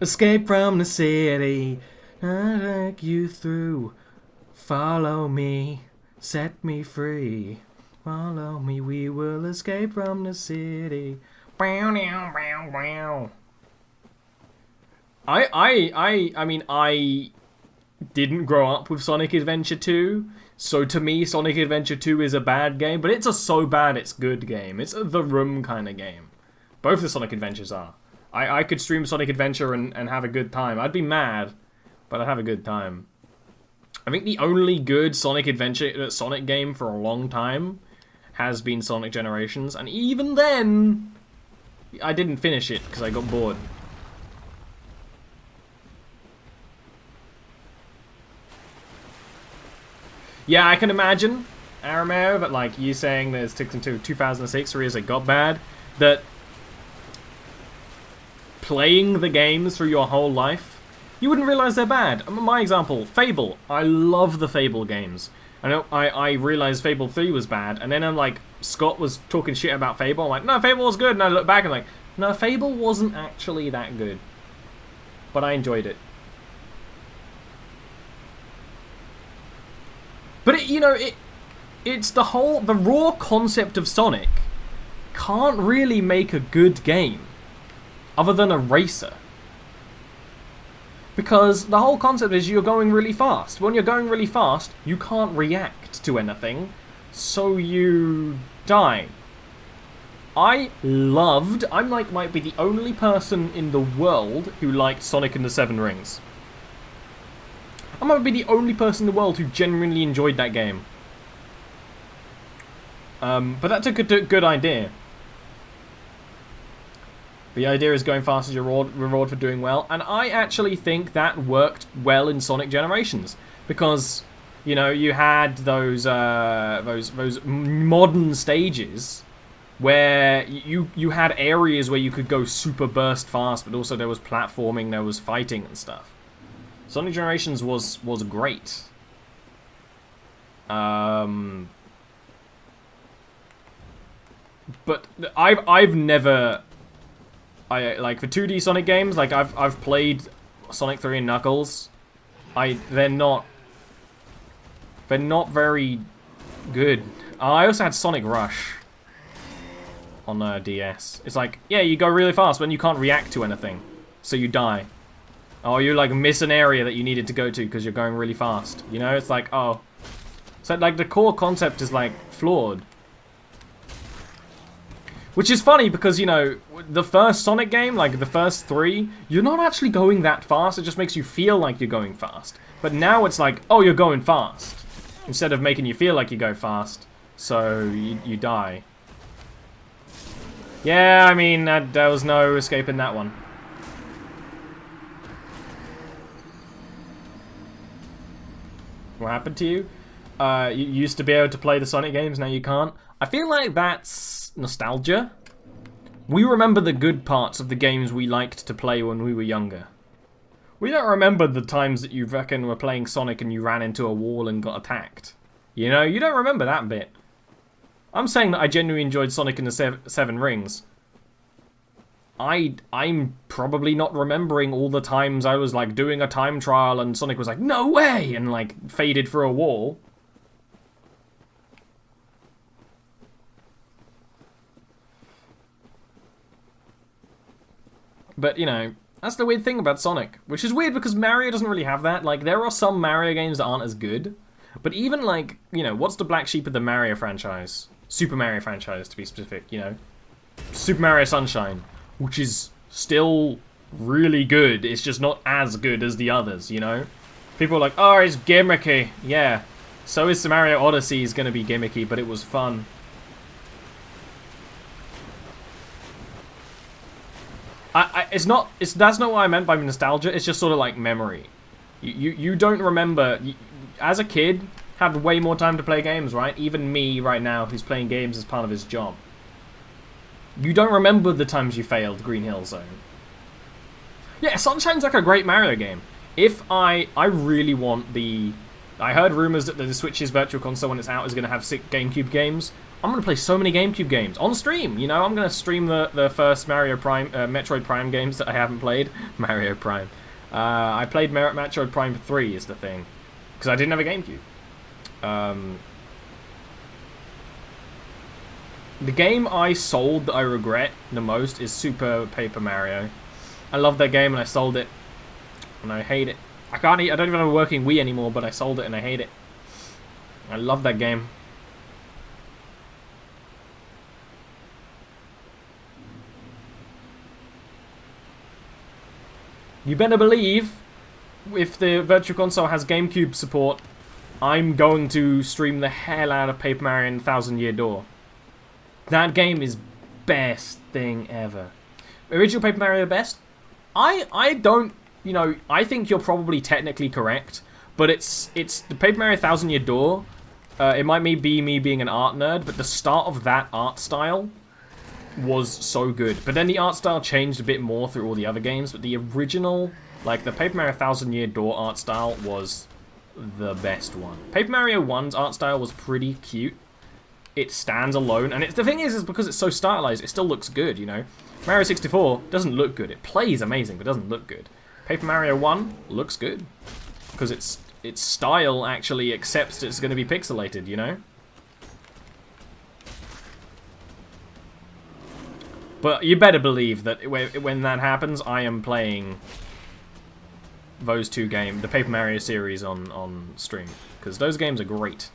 Escape from the city, I'll take you through. Follow me, set me free. Follow me, we will escape from the city. I mean, I didn't grow up with Sonic Adventure 2, so to me, Sonic Adventure 2 is a bad game, but it's a so bad it's good game. It's a The Room kind of game. Both the Sonic Adventures are. I could stream Sonic Adventure and have a good time. I'd be mad, but I'd have a good time. I think the only good Sonic Adventure Sonic game for a long time has been Sonic Generations, and even then, I didn't finish it because I got bored. Yeah, I can imagine, Arameo, that like you saying that it's took until 2006 or as it got bad, that playing the games through your whole life, you wouldn't realize they're bad. My example, Fable. I love the Fable games. I realized Fable 3 was bad, and then I'm like, Scott was talking shit about Fable. I'm like, no, Fable was good, and I look back and like, no, Fable wasn't actually that good. But I enjoyed it. But it's the raw concept of Sonic can't really make a good game other than a racer. Because the whole concept is you're going really fast. When you're going really fast, you can't react to anything, so you die. I'm like, might be the only person in the world who liked Sonic and the Seven Rings. I might be the only person in the world who genuinely enjoyed that game. But that's a good idea. The idea is going fast is your reward for doing well, and I actually think that worked well in Sonic Generations because, you know, you had those modern stages where you had areas where you could go super burst fast, but also there was platforming, there was fighting and stuff. Sonic Generations was great. But I've never. Like for 2D Sonic games, like I've played Sonic 3 and Knuckles. They're not very good. I also had Sonic Rush on DS. It's like, yeah, you go really fast when you can't react to anything, so you die. Or you like miss an area that you needed to go to because you're going really fast. You know, it's like, oh, so like the core concept is like flawed. Which is funny because, you know, the first Sonic game, like the first 3, you're not actually going that fast. It just makes you feel like you're going fast. But now it's like, oh, you're going fast. Instead of making you feel like you go fast. So you die. Yeah, I mean, there was no escaping that one. What happened to you? You used to be able to play the Sonic games, now you can't. I feel like that's nostalgia. We remember the good parts of the games we liked to play when we were younger. We don't remember the times that you reckon were playing Sonic and you ran into a wall and got attacked. You know, you don't remember that bit. I'm saying that I genuinely enjoyed Sonic and the Seven Rings. I'm probably not remembering all the times I was like doing a time trial and Sonic was like, no way, and like faded through a wall. But, you know, that's the weird thing about Sonic. Which is weird because Mario doesn't really have that. Like, there are some Mario games that aren't as good. But even, like, you know, what's the black sheep of the Mario franchise? Super Mario franchise, to be specific, you know? Super Mario Sunshine, which is still really good. It's just not as good as the others, you know? People are like, oh, it's gimmicky. Yeah, so is the Mario Odyssey is going to be gimmicky, but it was fun. That's not what I meant by nostalgia. It's just sort of like memory. You don't remember. As a kid, had way more time to play games, right? Even me right now, who's playing games as part of his job. You don't remember the times you failed Green Hill Zone. Yeah, Sunshine's like a great Mario game. If I really want the... I heard rumors that the Switch's Virtual Console, when it's out, is going to have 6 GameCube games. I'm going to play so many GameCube games on stream, you know? I'm going to stream the first Mario Prime, Metroid Prime games that I haven't played. Mario Prime. I played Metroid Prime 3 is the thing. Because I didn't have a GameCube. The game I sold that I regret the most is Super Paper Mario. I love that game and I sold it. And I hate it. I don't even have a working Wii anymore, but I sold it and I hate it. I love that game. You better believe, if the Virtual Console has GameCube support, I'm going to stream the hell out of Paper Mario and Thousand Year Door. That game is best thing ever. Original Paper Mario the best? I don't, you know, I think you're probably technically correct, but it's the Paper Mario Thousand Year Door. It might be me being an art nerd, but the start of that art style was so good. But then the art style changed a bit more through all the other games, but the original, like the Paper Mario Thousand Year Door art style was the best one. Paper Mario 1's art style was pretty cute. It stands alone, and the thing is because it's so stylized, it still looks good, you know? Mario 64 doesn't look good. It plays amazing, but doesn't look good. Paper Mario 1 looks good, because its style actually accepts it's going to be pixelated, you know? But you better believe that when that happens, I am playing those two games, the Paper Mario series on stream, because those games are great.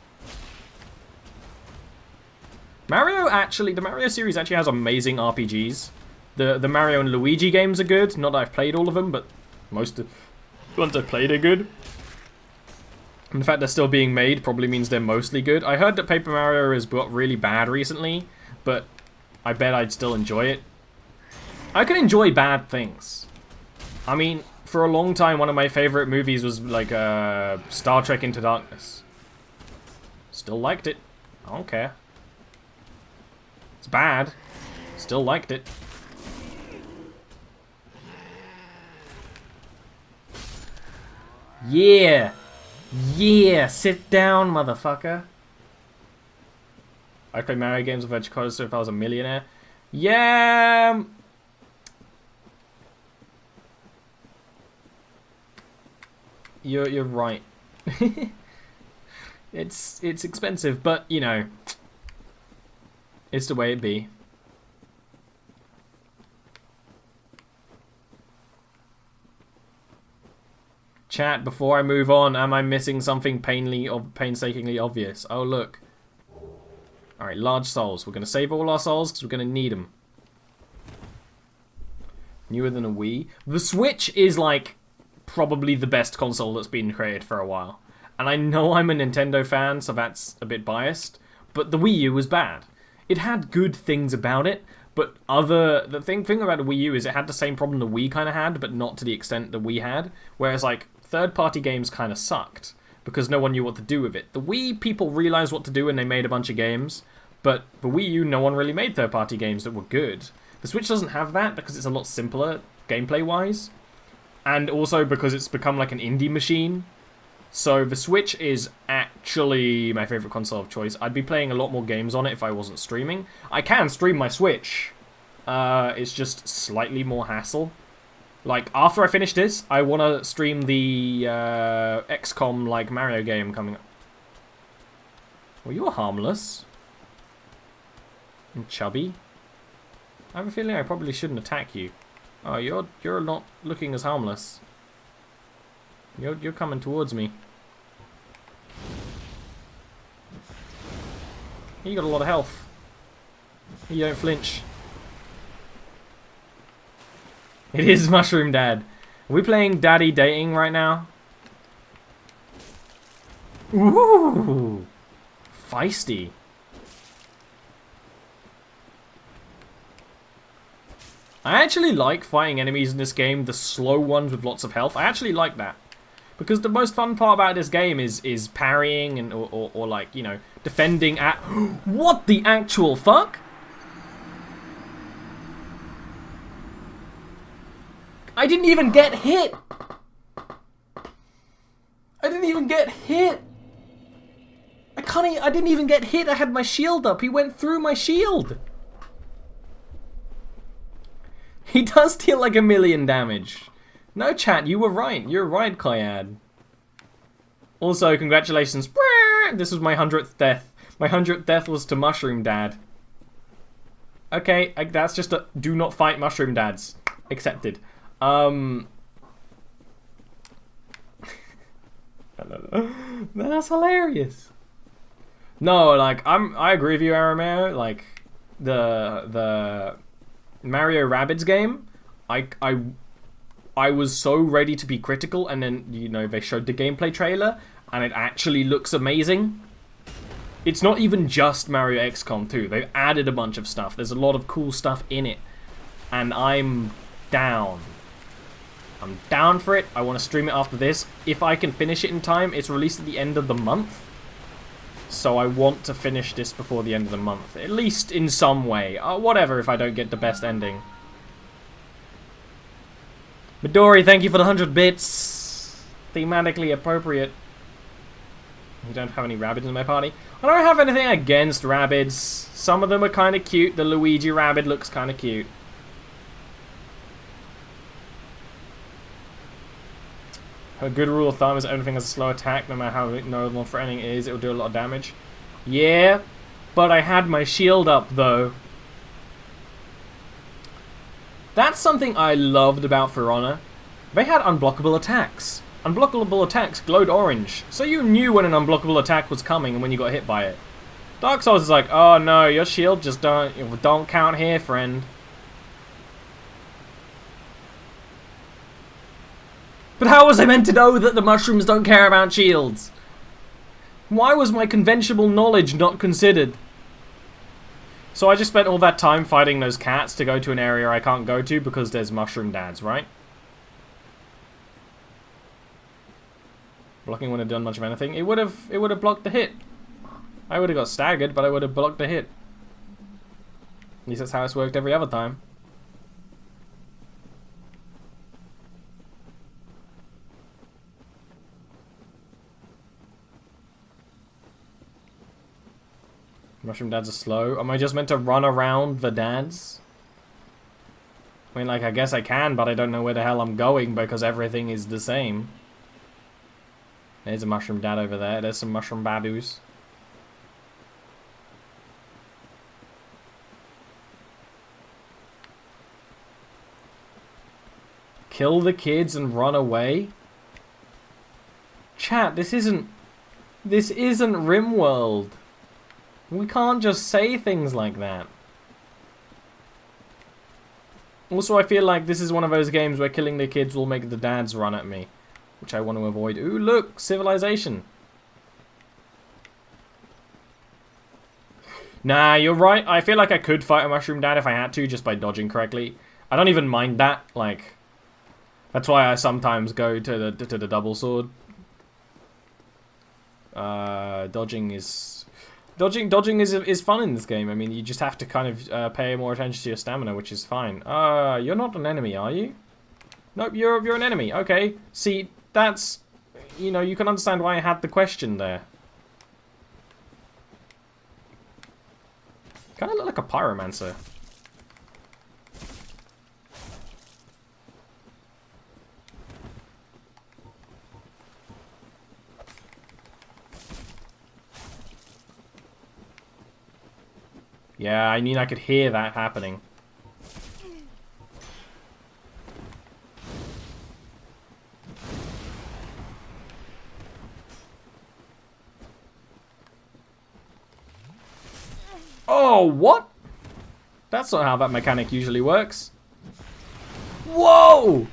The Mario series actually has amazing RPGs. The Mario and Luigi games are good. Not that I've played all of them, but most of the ones I've played are good. And the fact they're still being made probably means they're mostly good. I heard that Paper Mario has got really bad recently, but I bet I'd still enjoy it. I can enjoy bad things. I mean, for a long time, one of my favorite movies was like Star Trek Into Darkness. Still liked it. I don't care. It's bad. Still liked it. Yeah! Yeah! Sit down, motherfucker! I'd play Mario games with Virtual Console if I was a millionaire. Yeah! You're right. It's expensive, but, you know, it's the way it be. Chat, before I move on, am I missing something painstakingly obvious? Oh, look. Alright, large souls. We're going to save all our souls because we're going to need them. Newer than a Wii. The Switch is, like, probably the best console that's been created for a while. And I know I'm a Nintendo fan, so that's a bit biased. But the Wii U was bad. It had good things about it, but the thing about the Wii U is it had the same problem the Wii kind of had, but not to the extent the Wii had. Whereas, like, third-party games kind of sucked because no one knew what to do with it. The Wii, people realized what to do and they made a bunch of games, but the Wii U, no one really made third-party games that were good. The Switch doesn't have that because it's a lot simpler gameplay-wise, and also because it's become like an indie machine. So the Switch is actually my favorite console of choice. I'd be playing a lot more games on it if I wasn't streaming. I can stream my Switch. It's just slightly more hassle. Like, after I finish this, I want to stream the XCOM, like, Mario game coming up. Well, you're harmless. And chubby. I have a feeling I probably shouldn't attack you. Oh, you're not looking as harmless. You're coming towards me. You got a lot of health. You don't flinch. It is Mushroom Dad. Are we playing Daddy Dating right now? Ooh! Feisty. I actually like fighting enemies in this game, the slow ones with lots of health. I actually like that. Because the most fun part about this game is parrying and or like, you know, defending at... What the actual fuck? I didn't even get hit! I didn't even get hit! I didn't even get hit, I had my shield up, he went through my shield! He does deal like 1,000,000 damage. No, chat, you were right. You're right, Kayad. Also, congratulations. This was my 100th death. My 100th death was to Mushroom Dad. Okay, that's just a do not fight Mushroom Dads. Accepted. That's hilarious. No, like, I agree with you, Arameo. Like, the Mario Rabbids game, I was so ready to be critical, and then, you know, they showed the gameplay trailer, and it actually looks amazing. It's not even just Mario XCOM 2. They've added a bunch of stuff. There's a lot of cool stuff in it, and I'm down. I'm down for it. I want to stream it after this. If I can finish it in time, it's released at the end of the month. So I want to finish this before the end of the month. At least in some way. Whatever if I don't get the best ending. Midori, thank you for the 100 bits. Thematically appropriate. I don't have any Rabbids in my party. I don't have anything against Rabbids. Some of them are kind of cute. The Luigi Rabbid looks kind of cute. A good rule of thumb is everything has a slow attack, no matter how notable and threatening it is, it will do a lot of damage. Yeah, but I had my shield up, though. That's something I loved about For Honor. They had unblockable attacks. Unblockable attacks glowed orange, so you knew when an unblockable attack was coming and when you got hit by it. Dark Souls is like, oh no, your shield just don't count here, friend. But how was I meant to know that the mushrooms don't care about shields? Why was my conventional knowledge not considered? So I just spent all that time fighting those cats to go to an area I can't go to because there's mushroom dads, right? Blocking wouldn't have done much of anything. It would have blocked the hit. I would have got staggered, but I would have blocked the hit. At least that's how it's worked every other time. Mushroom dads are slow. Am I just meant to run around the dads? I mean, like, I guess I can, but I don't know where the hell I'm going because everything is the same. There's a mushroom dad over there. There's some mushroom babus. Kill the kids and run away? Chat, this isn't RimWorld. We can't just say things like that. Also, I feel like this is one of those games where killing the kids will make the dads run at me, which I want to avoid. Ooh, look! Civilization! Nah, you're right. I feel like I could fight a mushroom dad if I had to, just by dodging correctly. I don't even mind that, like... That's why I sometimes go to the double sword. Dodging is fun in this game. I mean, you just have to kind of pay more attention to your stamina, which is fine. You're not an enemy, are you? Nope, you're an enemy. Okay. See, that's, you know, you can understand why I had the question there. Kind of look like a pyromancer. Yeah, I mean, I could hear that happening. Oh, what? That's not how that mechanic usually works. Whoa!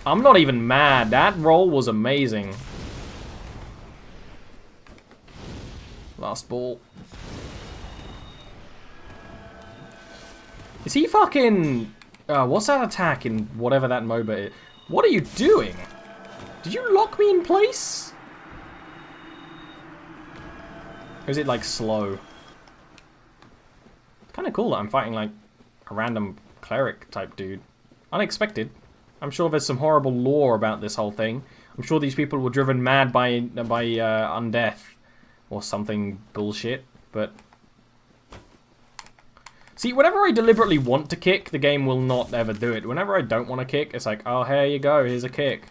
I'm not even mad. That roll was amazing. Last ball. Is he fucking... what's that attack in whatever that MOBA is? What are you doing? Did you lock me in place? Or is it, like, slow? It's kind of cool that I'm fighting, like, a random cleric type dude. Unexpected. I'm sure there's some horrible lore about this whole thing. I'm sure these people were driven mad by undeath. Or something bullshit, but... See, whenever I deliberately want to kick, the game will not ever do it. Whenever I don't want to kick, it's like, oh, here you go, here's a kick.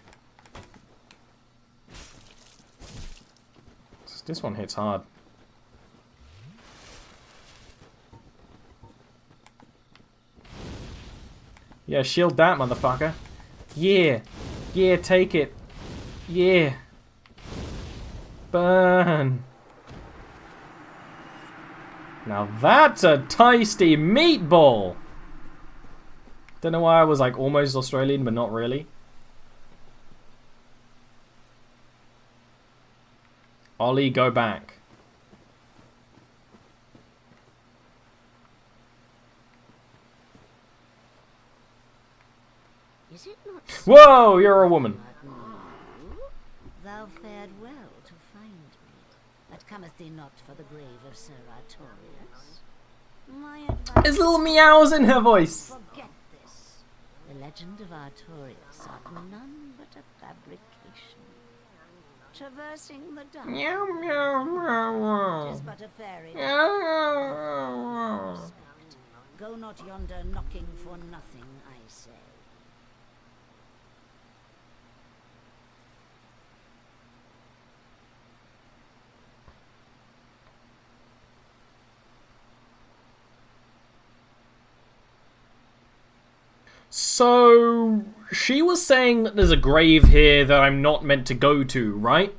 This one hits hard. Yeah, shield that, motherfucker. Yeah. Yeah, take it. Yeah. Burn. Now that's a tasty meatball! Don't know why I was like almost Australian, but not really. Ollie, go back. Is it not Whoa, you're a woman. thou fared well to find me, but cometh thee not for the grave of Sir Artorius? My advice... There's little meows in her voice. Forget this. The legend of Artorius art none but a fabrication. Traversing the dark. Meow, meow, meow, meow. Tis but a fairy. Meow. Respect. Go not yonder knocking for nothing, I say. So, she was saying that there's a grave here that I'm not meant to go to, right?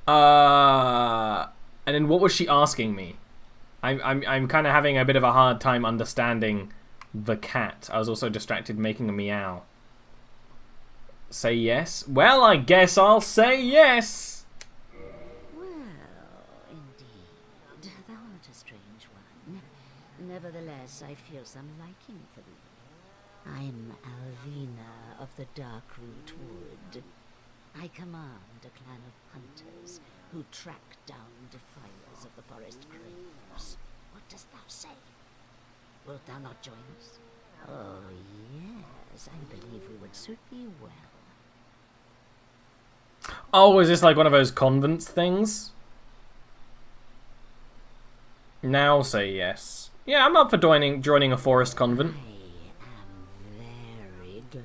And then what was she asking me? I'm kind of having a bit of a hard time understanding the cat. I was also distracted making a meow. Say yes? Well, I guess I'll say yes! Well, indeed. Thou art a strange one. Nevertheless, I feel some liking for thee. I'm Alvina of the Darkroot Wood. I command a clan of hunters who track down defilers of the forest graves. What dost thou say? Wilt thou not join us? Oh, yes, I believe we would suit thee well. Oh, is this like one of those convents things? Now say yes. Yeah, I'm up for joining a forest convent. I am very glad.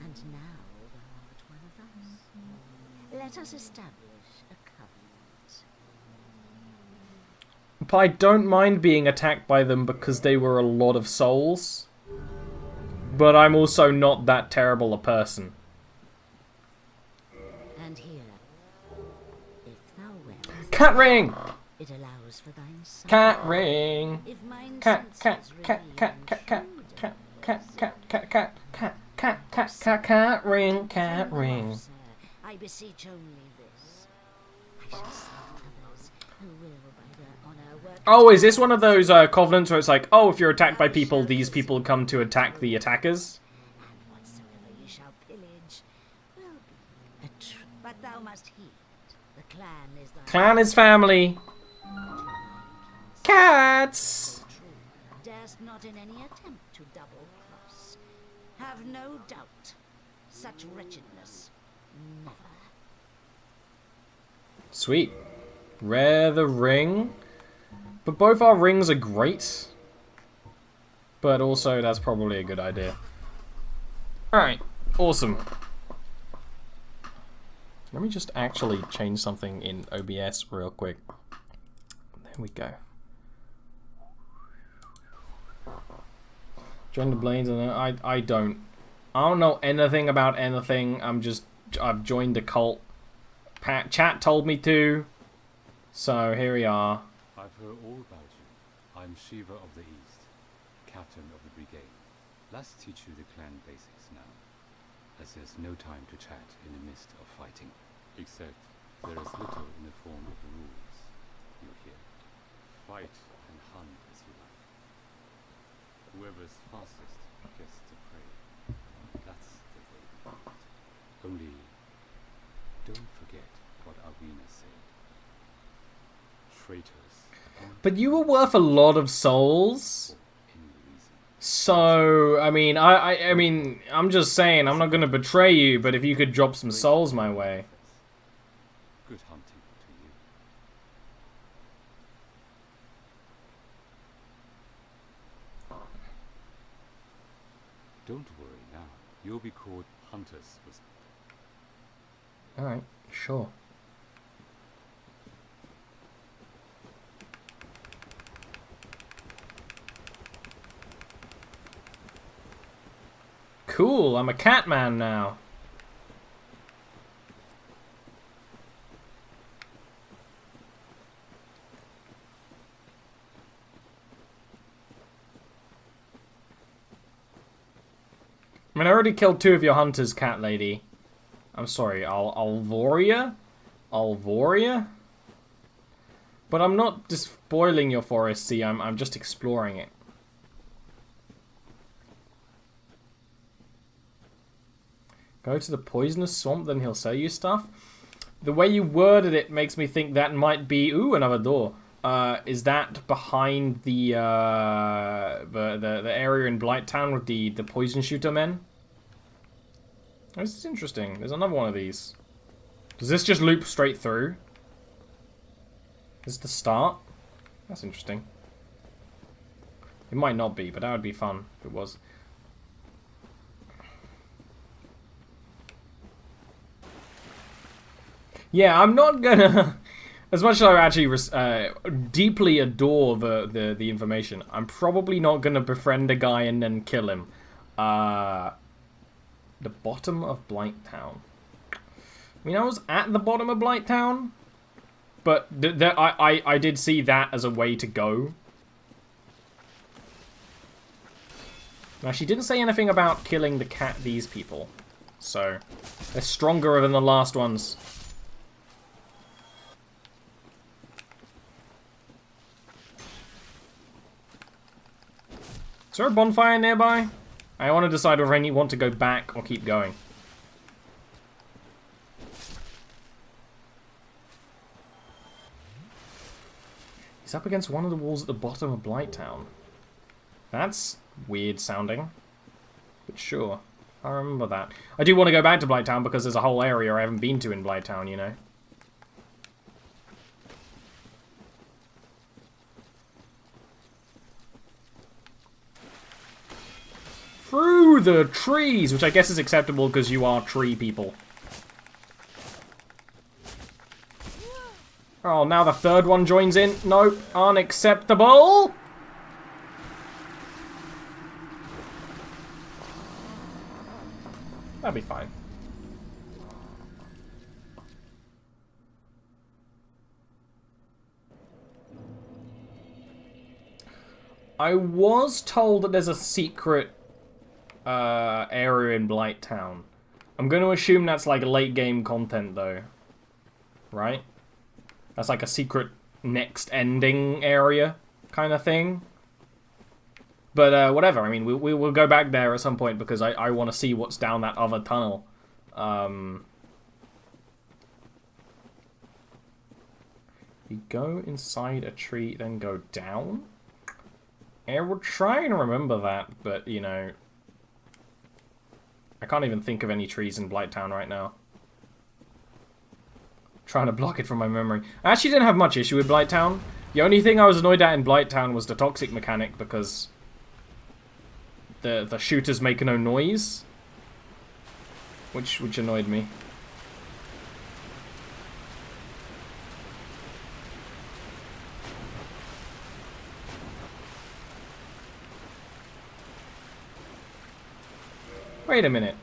And now thou art one of us. Let us establish a covenant. But I don't mind being attacked by them because they were a lot of souls. But I'm also not that terrible a person. And here, if thou wilt, Cat ring! it allows for thine son. Cat ring! If mine Cat, senses cat, cat, remain cat, cat, cat, true cat, to cat, thy cat, cat, cat, cat, cat, cat, cat, cat ring, cat Send them ring. off, sir. I beseech only this. I shall send others who will by their honor work. Oh, is this one of those covenants where it's like, oh, if you're attacked by people, these people come to attack the attackers? And whatsoever ye shall pillage will be a but thou must heed. The clan is thy Clan is family. Cats! true. Darest not in any attempt to double cross. Have no doubt. Such wretchedness never. Sweet. Rare the ring. But both our rings are great. But also, that's probably a good idea. Alright. Awesome. Let me just actually change something in OBS real quick. There we go. Join the Blades, and I don't know anything about anything. I've joined the cult. Chat told me to. So here we are. I've heard all about you. I'm Shiva of the East, captain of the brigade. Let's teach you the clan basics now, as there's no time to chat in the midst of fighting. Except there is little in the form of rules. You hear? Fight and hunt as you like. Whoever's fastest gets the prey. That's the way we do it. Only, don't forget what Arvina said. Traitors aren't But you were worth a lot of souls. for any reason. So, I mean, I mean, I'm just saying, I'm not gonna betray you, but if you could drop some souls my way. Good hunting to you. Don't worry now. You'll be called Hunter's Whisper. Alright, sure. Cool, I'm a cat man now. I mean, I already killed 2 of your hunters, cat lady. I'm sorry, Alvoria? Alvoria? But I'm not just spoiling your forest, see, I'm just exploring it. Go to the poisonous swamp, then he'll sell you stuff. The way you worded it makes me think that might be... Ooh, another door. Is that behind the area in Blighttown with the poison shooter men? Oh, this is interesting. There's another one of these. Does this just loop straight through? Is this the start? That's interesting. It might not be, but that would be fun if it was. Yeah, I'm not gonna... As much as I actually deeply adore the information, I'm probably not going to befriend a guy and then kill him. The bottom of Blighttown. I mean, I was at the bottom of Blighttown, but I did see that as a way to go. Now, she didn't say anything about killing these people, so they're stronger than the last ones. Is there a bonfire nearby? I want to decide whether I want to go back or keep going. He's up against one of the walls at the bottom of Blighttown. That's weird sounding. But sure. I remember that. I do want to go back to Blighttown because there's a whole area I haven't been to in Blighttown, you know. Through the trees, which I guess is acceptable because you are tree people. Oh, now the third one joins in. Nope, unacceptable. That'll be fine. I was told that there's a secret area in Blighttown. I'm going to assume that's like late game content though. Right? That's like a secret next ending area kind of thing. But whatever, I mean, we will go back there at some point because I want to see what's down that other tunnel. You go inside a tree, then go down? I will try and remember that, but, you know... I can't even think of any trees in Blighttown right now. Trying to block it from my memory. I actually didn't have much issue with Blighttown. The only thing I was annoyed at in Blighttown was the toxic mechanic because... The shooters make no noise. Which annoyed me. Wait a minute.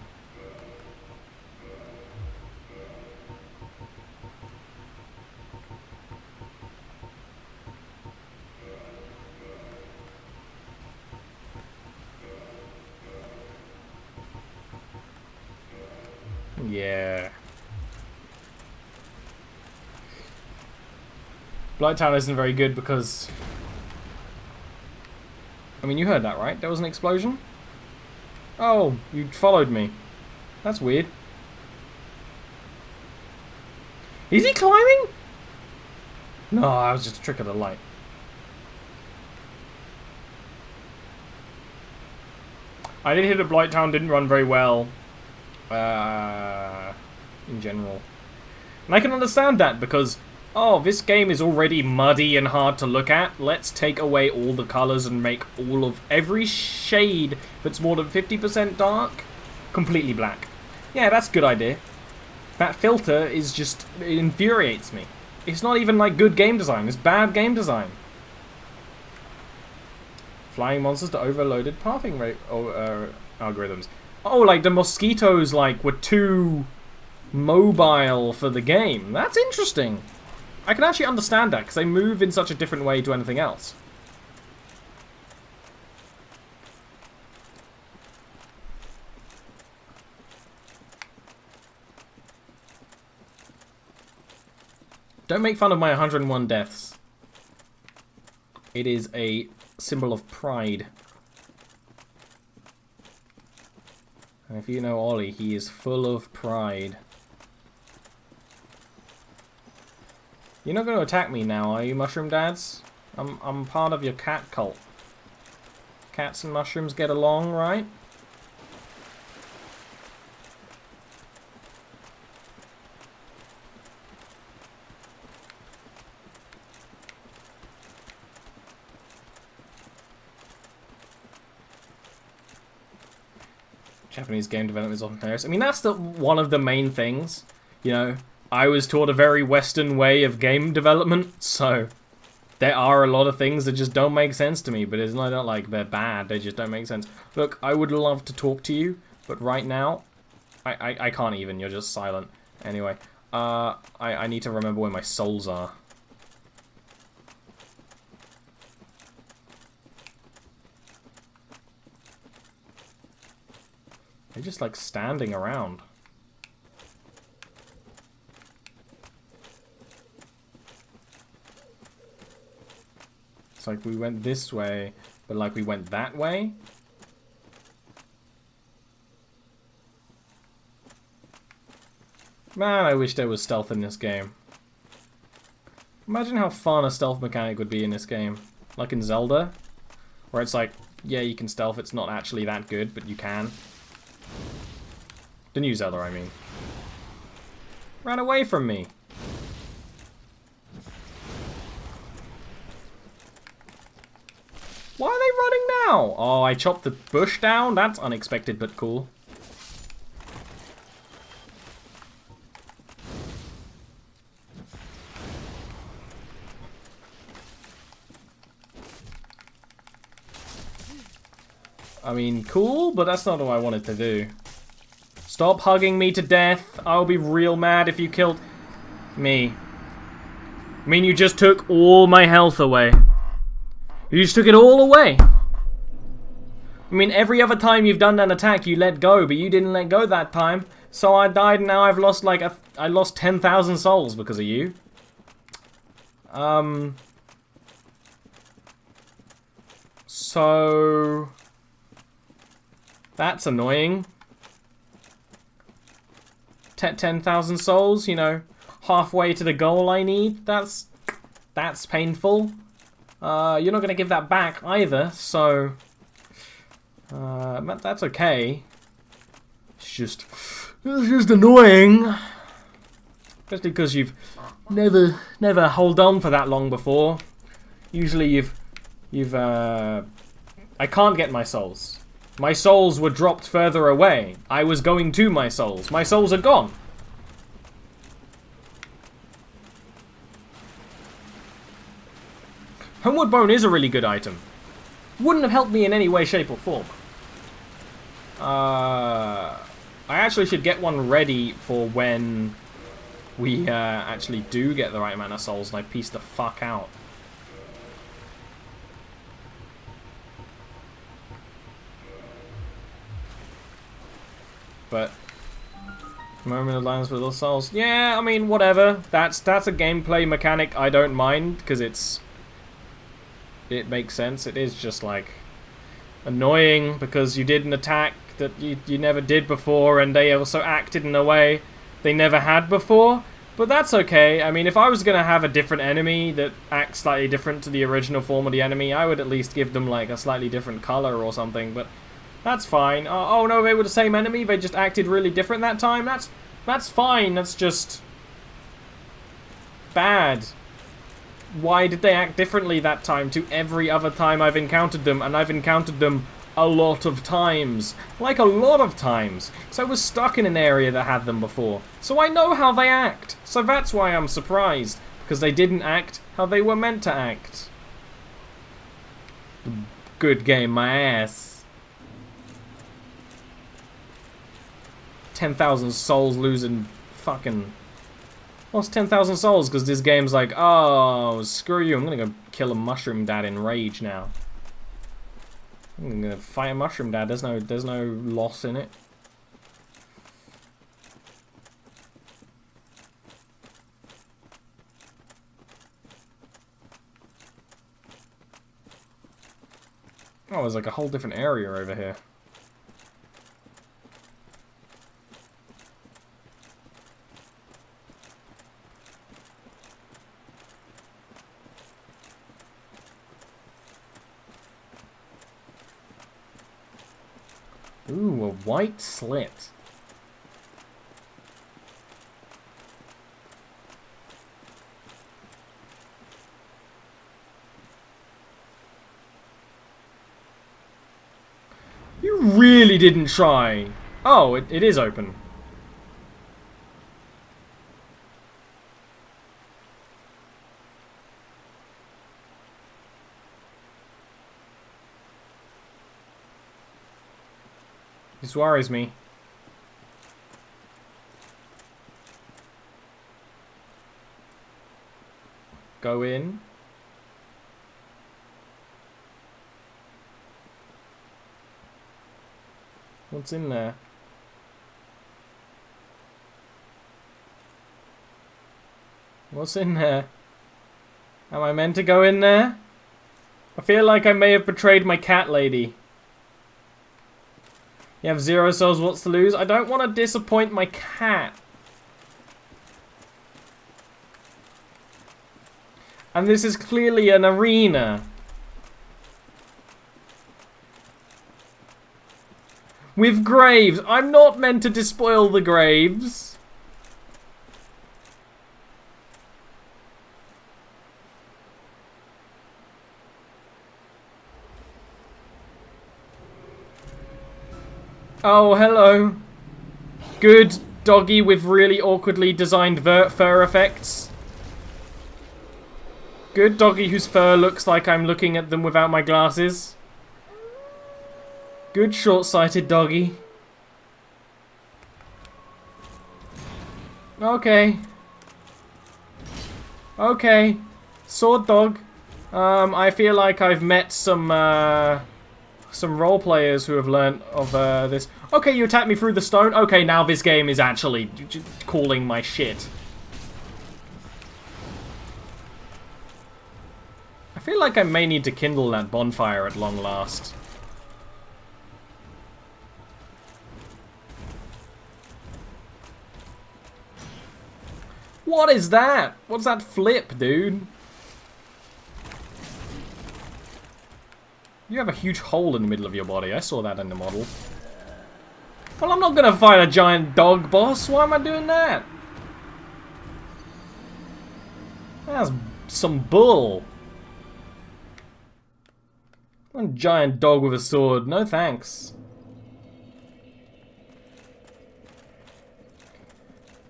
Yeah. Blighttown isn't very good because... I mean, you heard that, right? There was an explosion? Oh, you followed me. That's weird. Is he climbing? No, that was just a trick of the light. I did hear that Blighttown didn't run very well. In general. And I can understand that because, oh, this game is already muddy and hard to look at. Let's take away all the colors and make every shade that's more than 50% dark completely black. Yeah, that's a good idea. That filter is just, it infuriates me. It's not even like good game design, it's bad game design. Flying monsters to overloaded pathing algorithms. Oh, like the mosquitoes like were too mobile for the game. That's interesting. I can actually understand that because they move in such a different way to anything else. Don't make fun of my 101 deaths. It is a symbol of pride. And if you know Ollie, he is full of pride. You're not going to attack me now, are you, Mushroom Dads? I'm part of your cat cult. Cats and mushrooms get along, right? Japanese game development is often hilarious. I mean, that's one of the main things, you know. I was taught a very Western way of game development, so there are a lot of things that just don't make sense to me, but it's not like they're bad, they just don't make sense. Look, I would love to talk to you, but right now, I can't even, you're just silent. Anyway, I need to remember where my souls are. They're just like standing around. It's like we went this way, but like we went that way. Man, I wish there was stealth in this game. Imagine how fun a stealth mechanic would be in this game. Like in Zelda, where it's like, yeah, you can stealth, it's not actually that good, but you can. The new Zelda, I mean. Ran away from me. Why are they running now? Oh, I chopped the bush down? That's unexpected but cool. I mean, cool, but that's not what I wanted to do. Stop hugging me to death. I'll be real mad if you killed me. I mean, you just took all my health away. You just took it all away. I mean, every other time you've done an attack, you let go, but you didn't let go that time. So I died, and now I've lost, like, I lost 10,000 souls because of you. So... that's annoying. 10,000 souls, you know, halfway to the goal I need. That's painful. You're not going to give that back either, so... that's okay. It's just annoying. Especially because you've never held on for that long before. Usually I can't get my souls. My souls were dropped further away. I was going to my souls. My souls are gone. Homeward Bone is a really good item. Wouldn't have helped me in any way, shape, or form. I actually should get one ready for when we actually do get the right amount of souls and I piece the fuck out. But moment of lines with little souls. Yeah, I mean, whatever. That's a gameplay mechanic I don't mind because it makes sense. It is just like annoying because you did an attack that you never did before, and they also acted in a way they never had before. But that's okay. I mean, if I was gonna have a different enemy that acts slightly different to the original form of the enemy, I would at least give them like a slightly different color or something. But that's fine. Oh no, they were the same enemy. They just acted really different that time. That's fine. That's just bad. Why did they act differently that time to every other time I've encountered them? And I've encountered them a lot of times. Like a lot of times. So I was stuck in an area that had them before. So I know how they act. So that's why I'm surprised. Because they didn't act how they were meant to act. Good game, my ass. 10,000 souls losing fucking... Lost 10,000 souls because this game's like, oh, screw you, I'm gonna go kill a mushroom dad in rage now. I'm gonna fight a mushroom dad, there's no loss in it. Oh, there's like a whole different area over here. Ooh, a white slit. You really didn't try. Oh, it is open. This worries me. Go in. What's in there? What's in there? Am I meant to go in there? I feel like I may have betrayed my cat lady. You have 0 souls, what's to lose? I don't want to disappoint my cat. And this is clearly an arena. With graves. I'm not meant to despoil the graves. Oh, hello. Good doggy with really awkwardly designed fur effects. Good doggy whose fur looks like I'm looking at them without my glasses. Good short-sighted doggy. Okay. Okay. Sword dog. I feel like I've met some role players who have learnt of this. Okay, you attacked me through the stone. Okay, now this game is actually calling my shit. I feel like I may need to kindle that bonfire at long last. What is that? What's that flip, dude? You have a huge hole in the middle of your body. I saw that in the model. Well, I'm not gonna fight a giant dog boss. Why am I doing that? That's some bull. One giant dog with a sword. No thanks.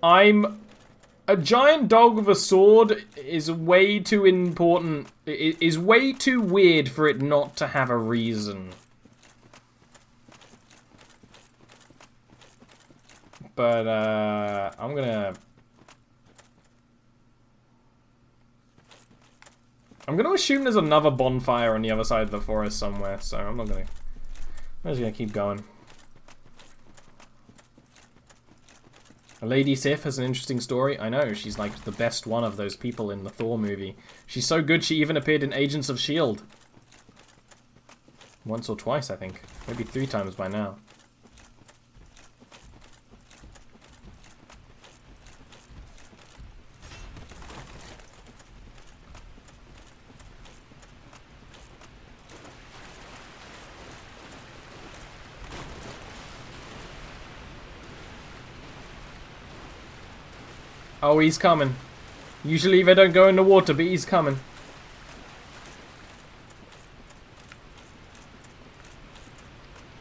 A giant dog with a sword is way too important. It is way too weird for it not to have a reason. But, I'm gonna assume there's another bonfire on the other side of the forest somewhere, so I'm just gonna keep going. Lady Sif has an interesting story. I know, she's like the best one of those people in the Thor movie. She's so good she even appeared in Agents of S.H.I.E.L.D. Once or twice, I think. Maybe 3 times by now. Oh, he's coming. Usually they don't go in the water, but he's coming.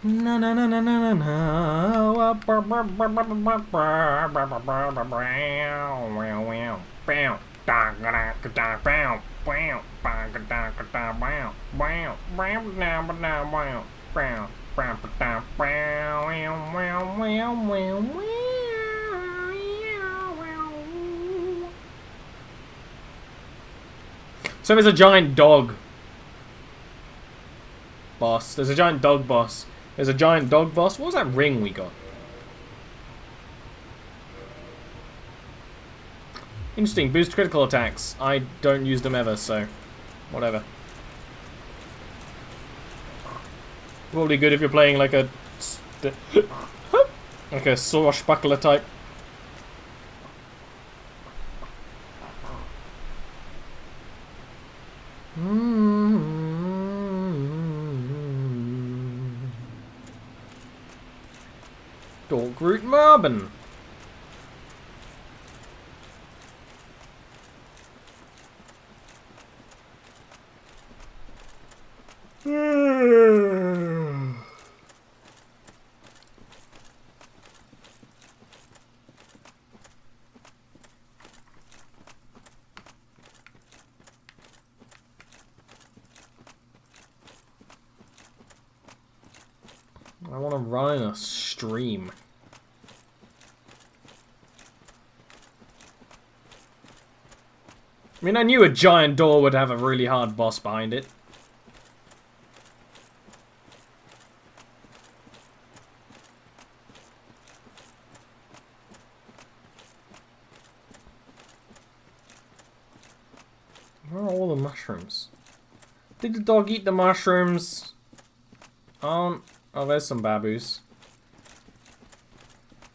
Na na na na na na na. So there's a giant dog boss. There's a giant dog boss. There's a giant dog boss. What was that ring we got? Interesting. Boost critical attacks. I don't use them ever, so whatever. Probably good if you're playing like a like a swashbuckler type. Dorkroot Marben. I want to run in a stream. I mean, I knew a giant door would have a really hard boss behind it. Where are all the mushrooms? Did the dog eat the mushrooms? Oh, there's some baboos.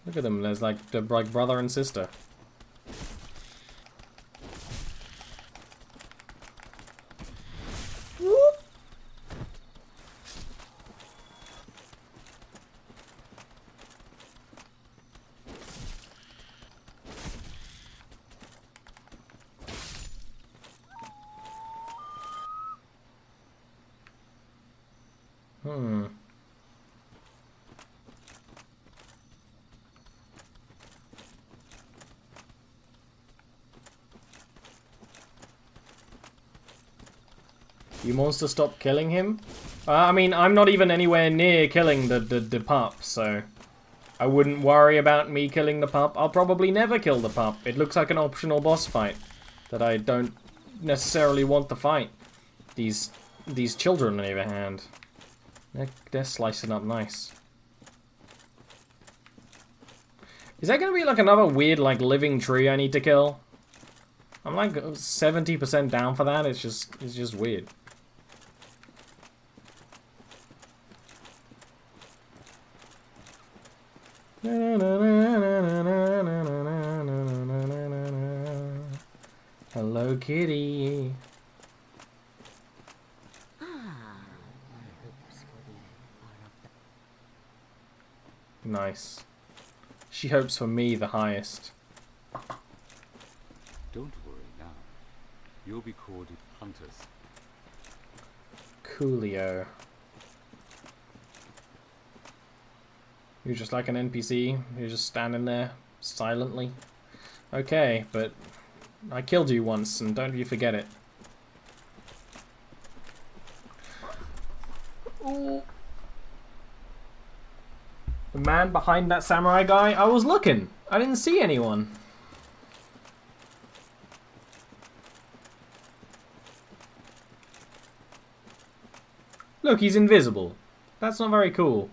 Look at them. There's like they're like brother and sister. Whoop. You monster, stop killing him? I mean, I'm not even anywhere near killing the pup, so I wouldn't worry about me killing the pup. I'll probably never kill the pup. It looks like an optional boss fight that I don't necessarily want to fight. These children, on the other hand, they're slicing up nice. Is that gonna be like another weird like living tree I need to kill? I'm like 70% down for that. It's just weird. Hello, kitty. Nice. She hopes for me the highest. Don't worry now. You'll be called hunters. Coolio. You're just like an NPC. You're just standing there silently. Okay, but I killed you once, and don't you forget it. Ooh. The man behind that samurai guy, I was looking. I didn't see anyone. Look, he's invisible. That's not very cool.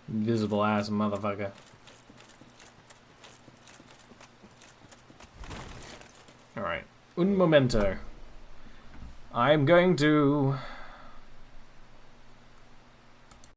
Invisible ass motherfucker. Alright. Un momento. I'm going to